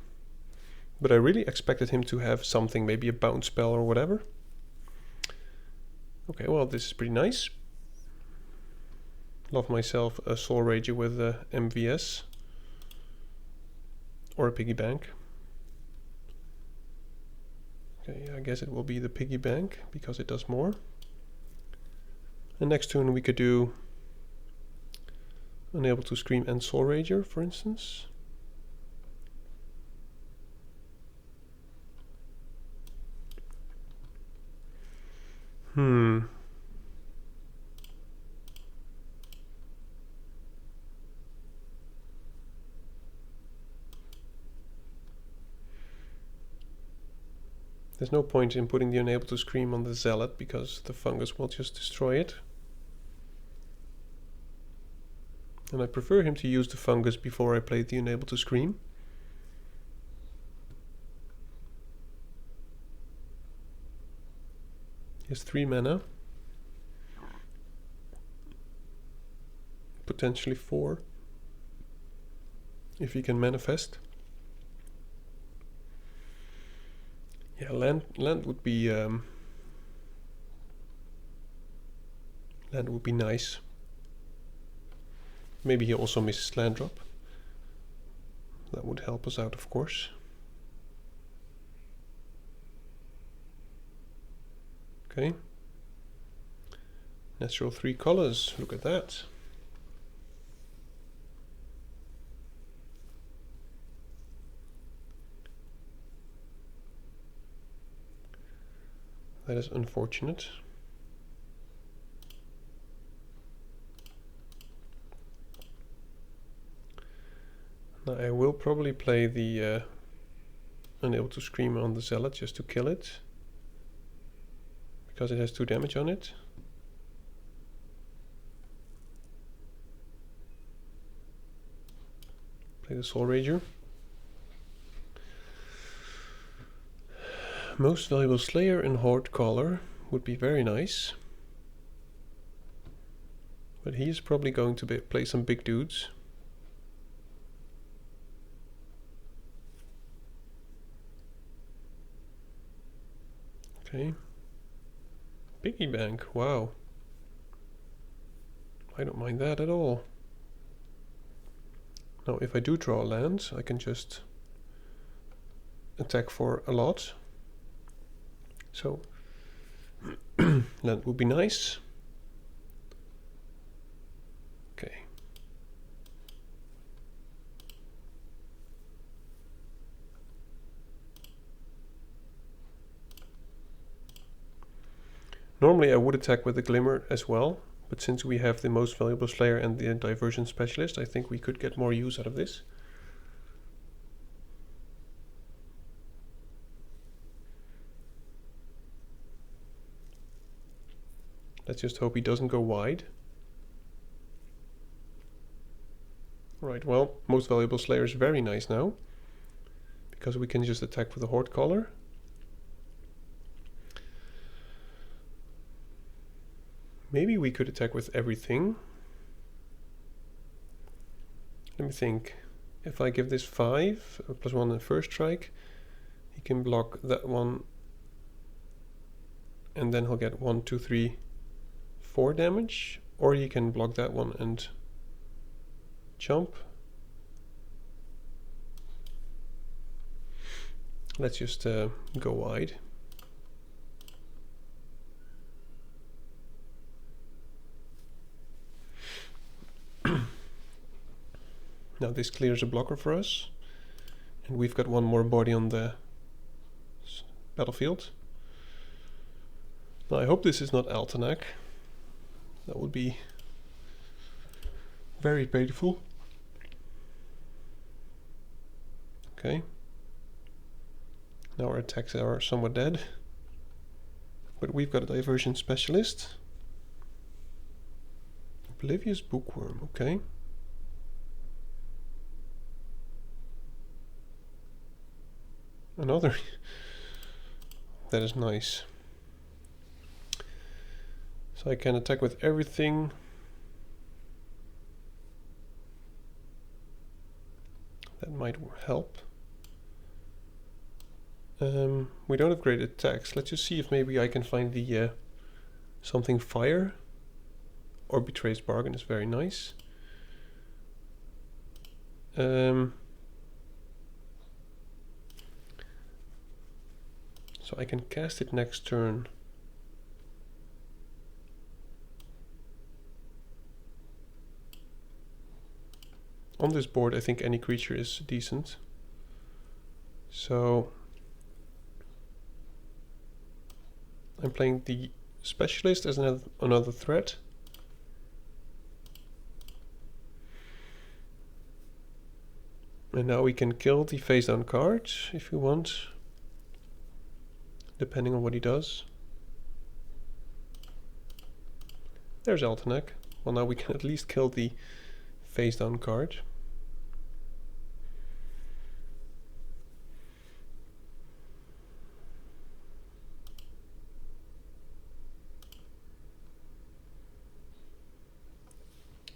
[SPEAKER 2] But I really expected him to have something, maybe a bounce spell or whatever. Okay, well, this is pretty nice. Love myself a Soul Rager with a MVS. Or a piggy bank. Okay, I guess it will be the piggy bank, because it does more. And next turn we could do Unable to Scream and Soul Rager, for instance. There's no point in putting the Unable to Scream on the Zealot, because the fungus will just destroy it. And I prefer him to use the fungus before I play the Unable to Scream. He has 3 mana. Potentially 4. If he can manifest. Yeah, land would be nice. Maybe he also misses land drop. That would help us out, of course. Okay. Natural 3 colors. Look at that. That is unfortunate. Now I will probably play the Unable to Scream on the Zealot just to kill it, because it has 2 damage on it. Play the Soul Rager. Most Valuable Slayer and Horde Caller would be very nice. But he is probably going to play some big dudes. Okay. Piggy bank, wow. I don't mind that at all. Now if I do draw a land, I can just attack for a lot. So land would be nice. Okay. Normally I would attack with the Glimmer as well, but since we have the Most Valuable Slayer and the Diversion Specialist, I think we could get more use out of this. Let's just hope he doesn't go wide. Right, well, Most Valuable Slayer is very nice now, because we can just attack with the Horde Caller. Maybe we could attack with everything. Let me think. If I give this 5, +1 in first strike, he can block that one, and then he'll get 1, 2, 3, 4 damage, or he can block that one and jump. Let's just go wide. Now this clears a blocker for us, and we've got one more body on the battlefield. Now I hope this is not Altenac. That would be very painful. Okay. Now our attacks are somewhat dead, but we've got a diversion specialist. Oblivious Bookworm, okay. Another. That is nice. So I can attack with everything. That might help. We don't have great attacks. Let's just see if maybe I can find the something fire. Or Betrayer's Bargain is very nice. So I can cast it next turn. On this board I think any creature is decent. So I'm playing the Specialist as another threat. And now we can kill the face down card if we want, depending on what he does. There's Altenac. Well, now we can at least kill the face down card.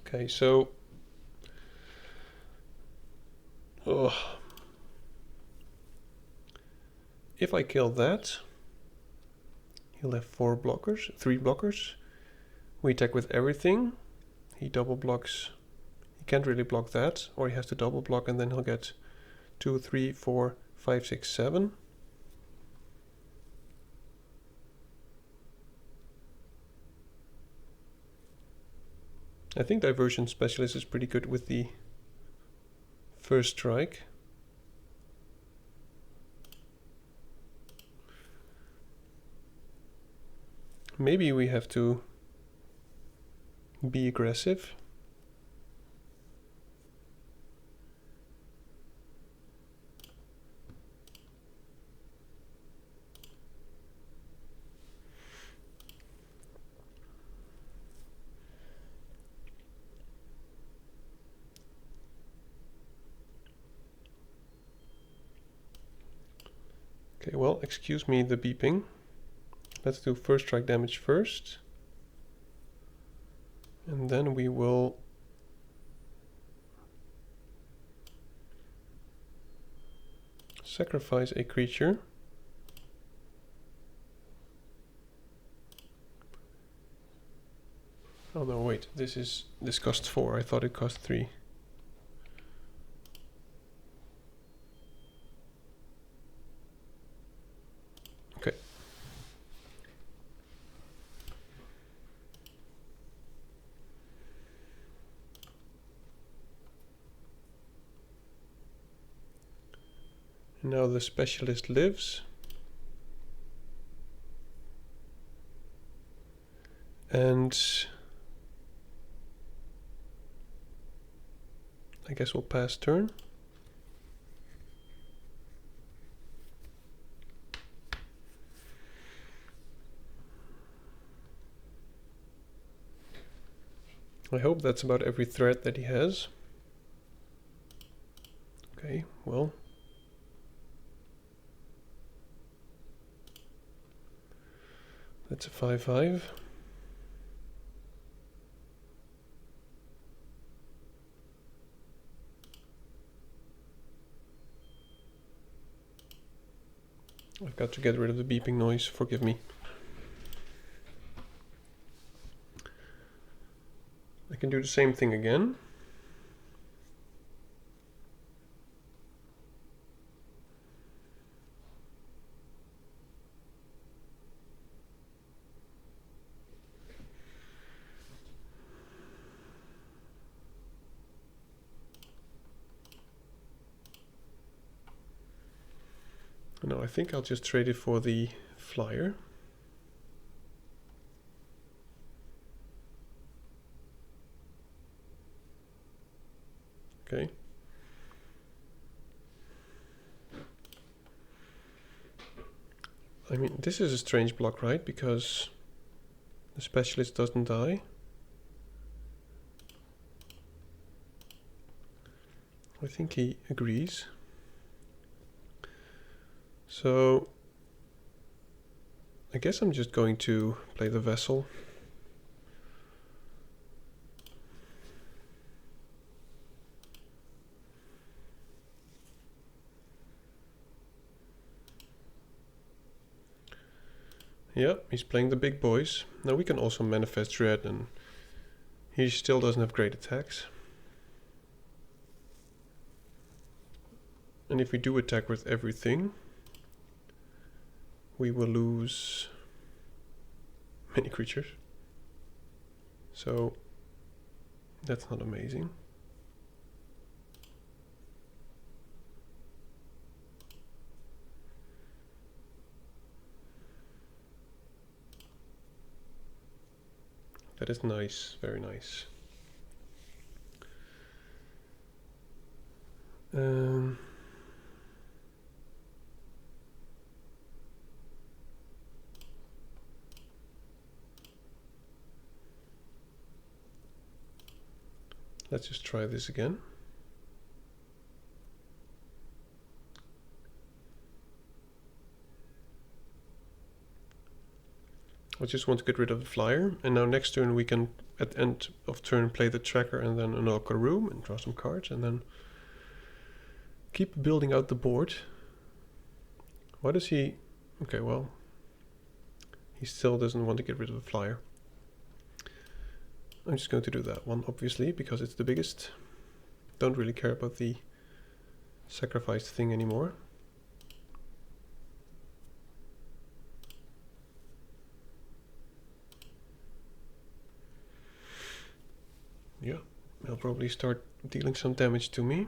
[SPEAKER 2] Okay, so if I kill that, he'll have 3 blockers. We attack with everything. He double blocks. He can't really block that, or he has to double block, and then he'll get 2, 3, 4, 5, 6, 7. I think Diversion Specialist is pretty good with the first strike. Maybe we have to be aggressive. Okay, well, excuse me the beeping. Let's do first strike damage first. And then we will sacrifice a creature. Oh no, wait, this costs 4. I thought it cost 3. Okay. Now the Specialist lives. And I guess we'll pass turn. I hope that's about every threat that he has. Okay, well. That's a 5/5. I've got to get rid of the beeping noise, forgive me. I can do the same thing again. No, I think I'll just trade it for the flyer. Okay. I mean, this is a strange block, right? Because the specialist doesn't die. I think he agrees. So I guess I'm just going to play the vessel. Yeah, he's playing the big boys. Now we can also manifest Dread, and he still doesn't have great attacks. And if we do attack with everything, we will lose many creatures. So that's not amazing. That is nice, very nice. Let's just try this again. I just want to get rid of the flyer, and now next turn we can, at the end of turn, play the tracker and then unlock a room and draw some cards, and then keep building out the board. Why does he... Okay, well, he still doesn't want to get rid of the flyer. I'm just going to do that one, obviously, because it's the biggest. Don't really care about the sacrificed thing anymore. Yeah, he'll probably start dealing some damage to me.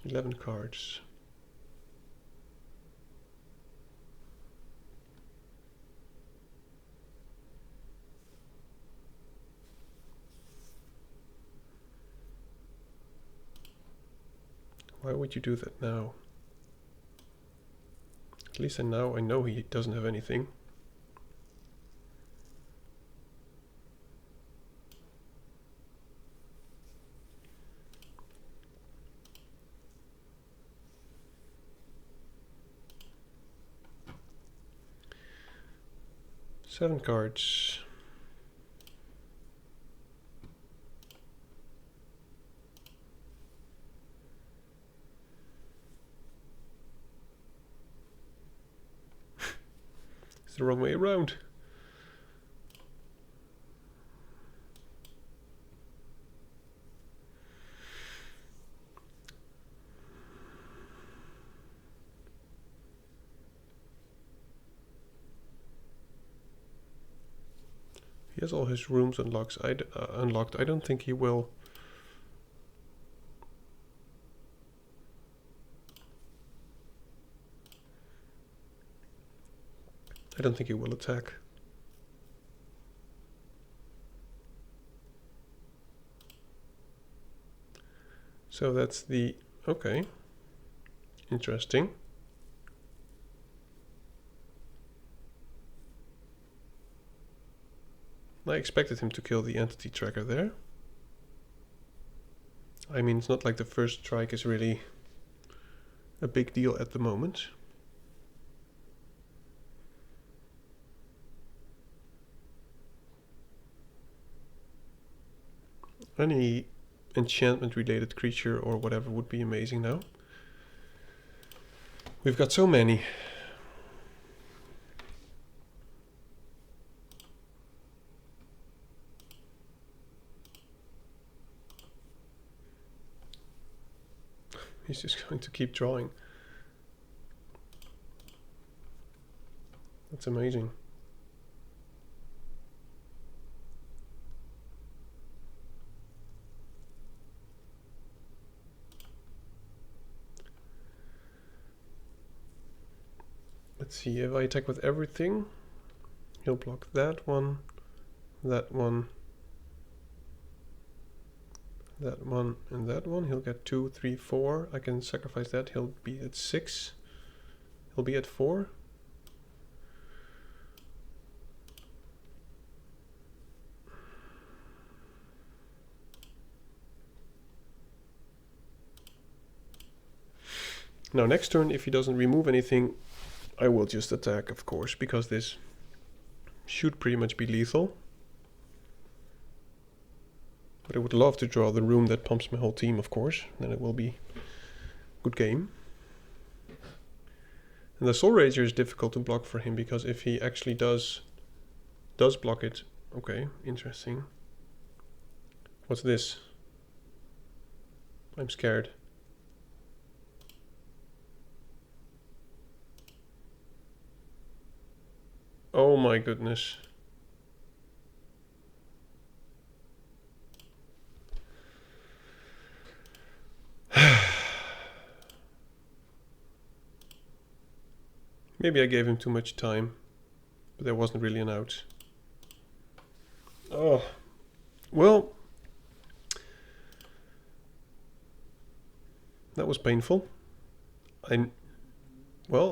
[SPEAKER 2] $11 cards. Why would you do that now? At least now I know he doesn't have anything. $7 cards. It's the wrong way around. He has all his rooms unlocked. I don't think he will. I don't think he will attack. So that's the... Okay. Interesting. I expected him to kill the entity tracker there. I mean, it's not like the first strike is really a big deal at the moment. Any enchantment related creature or whatever would be amazing now. We've got so many. He's just going to keep drawing. That's amazing. Let's see, if I attack with everything, he'll block that one, that one, that one, and that one. He'll get 2, 3, 4. I can sacrifice that. He'll be at 6. He'll be at 4. Now next turn, if he doesn't remove anything, I will just attack, of course, because this should pretty much be lethal. But I would love to draw the room that pumps my whole team, of course. Then it will be a good game. And the Soul Rager is difficult to block for him, because if he actually does block it... Okay, interesting. What's this? I'm scared. Oh my goodness. Maybe I gave him too much time, but there wasn't really an out. Oh, well, that was painful. I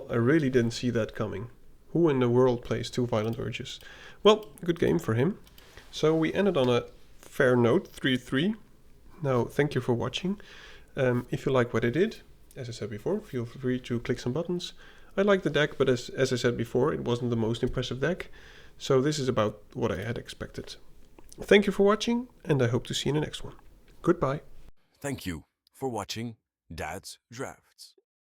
[SPEAKER 2] really didn't see that coming. Who in the world plays 2 Violent Urges? Well, good game for him. So we ended on a fair note, 3-3. Now, thank you for watching. If you like what I did, as I said before, feel free to click some buttons. I like the deck, but as I said before, it wasn't the most impressive deck. So this is about what I had expected. Thank you for watching, and I hope to see you in the next one. Goodbye.
[SPEAKER 3] Thank you for watching Dad's Drafts.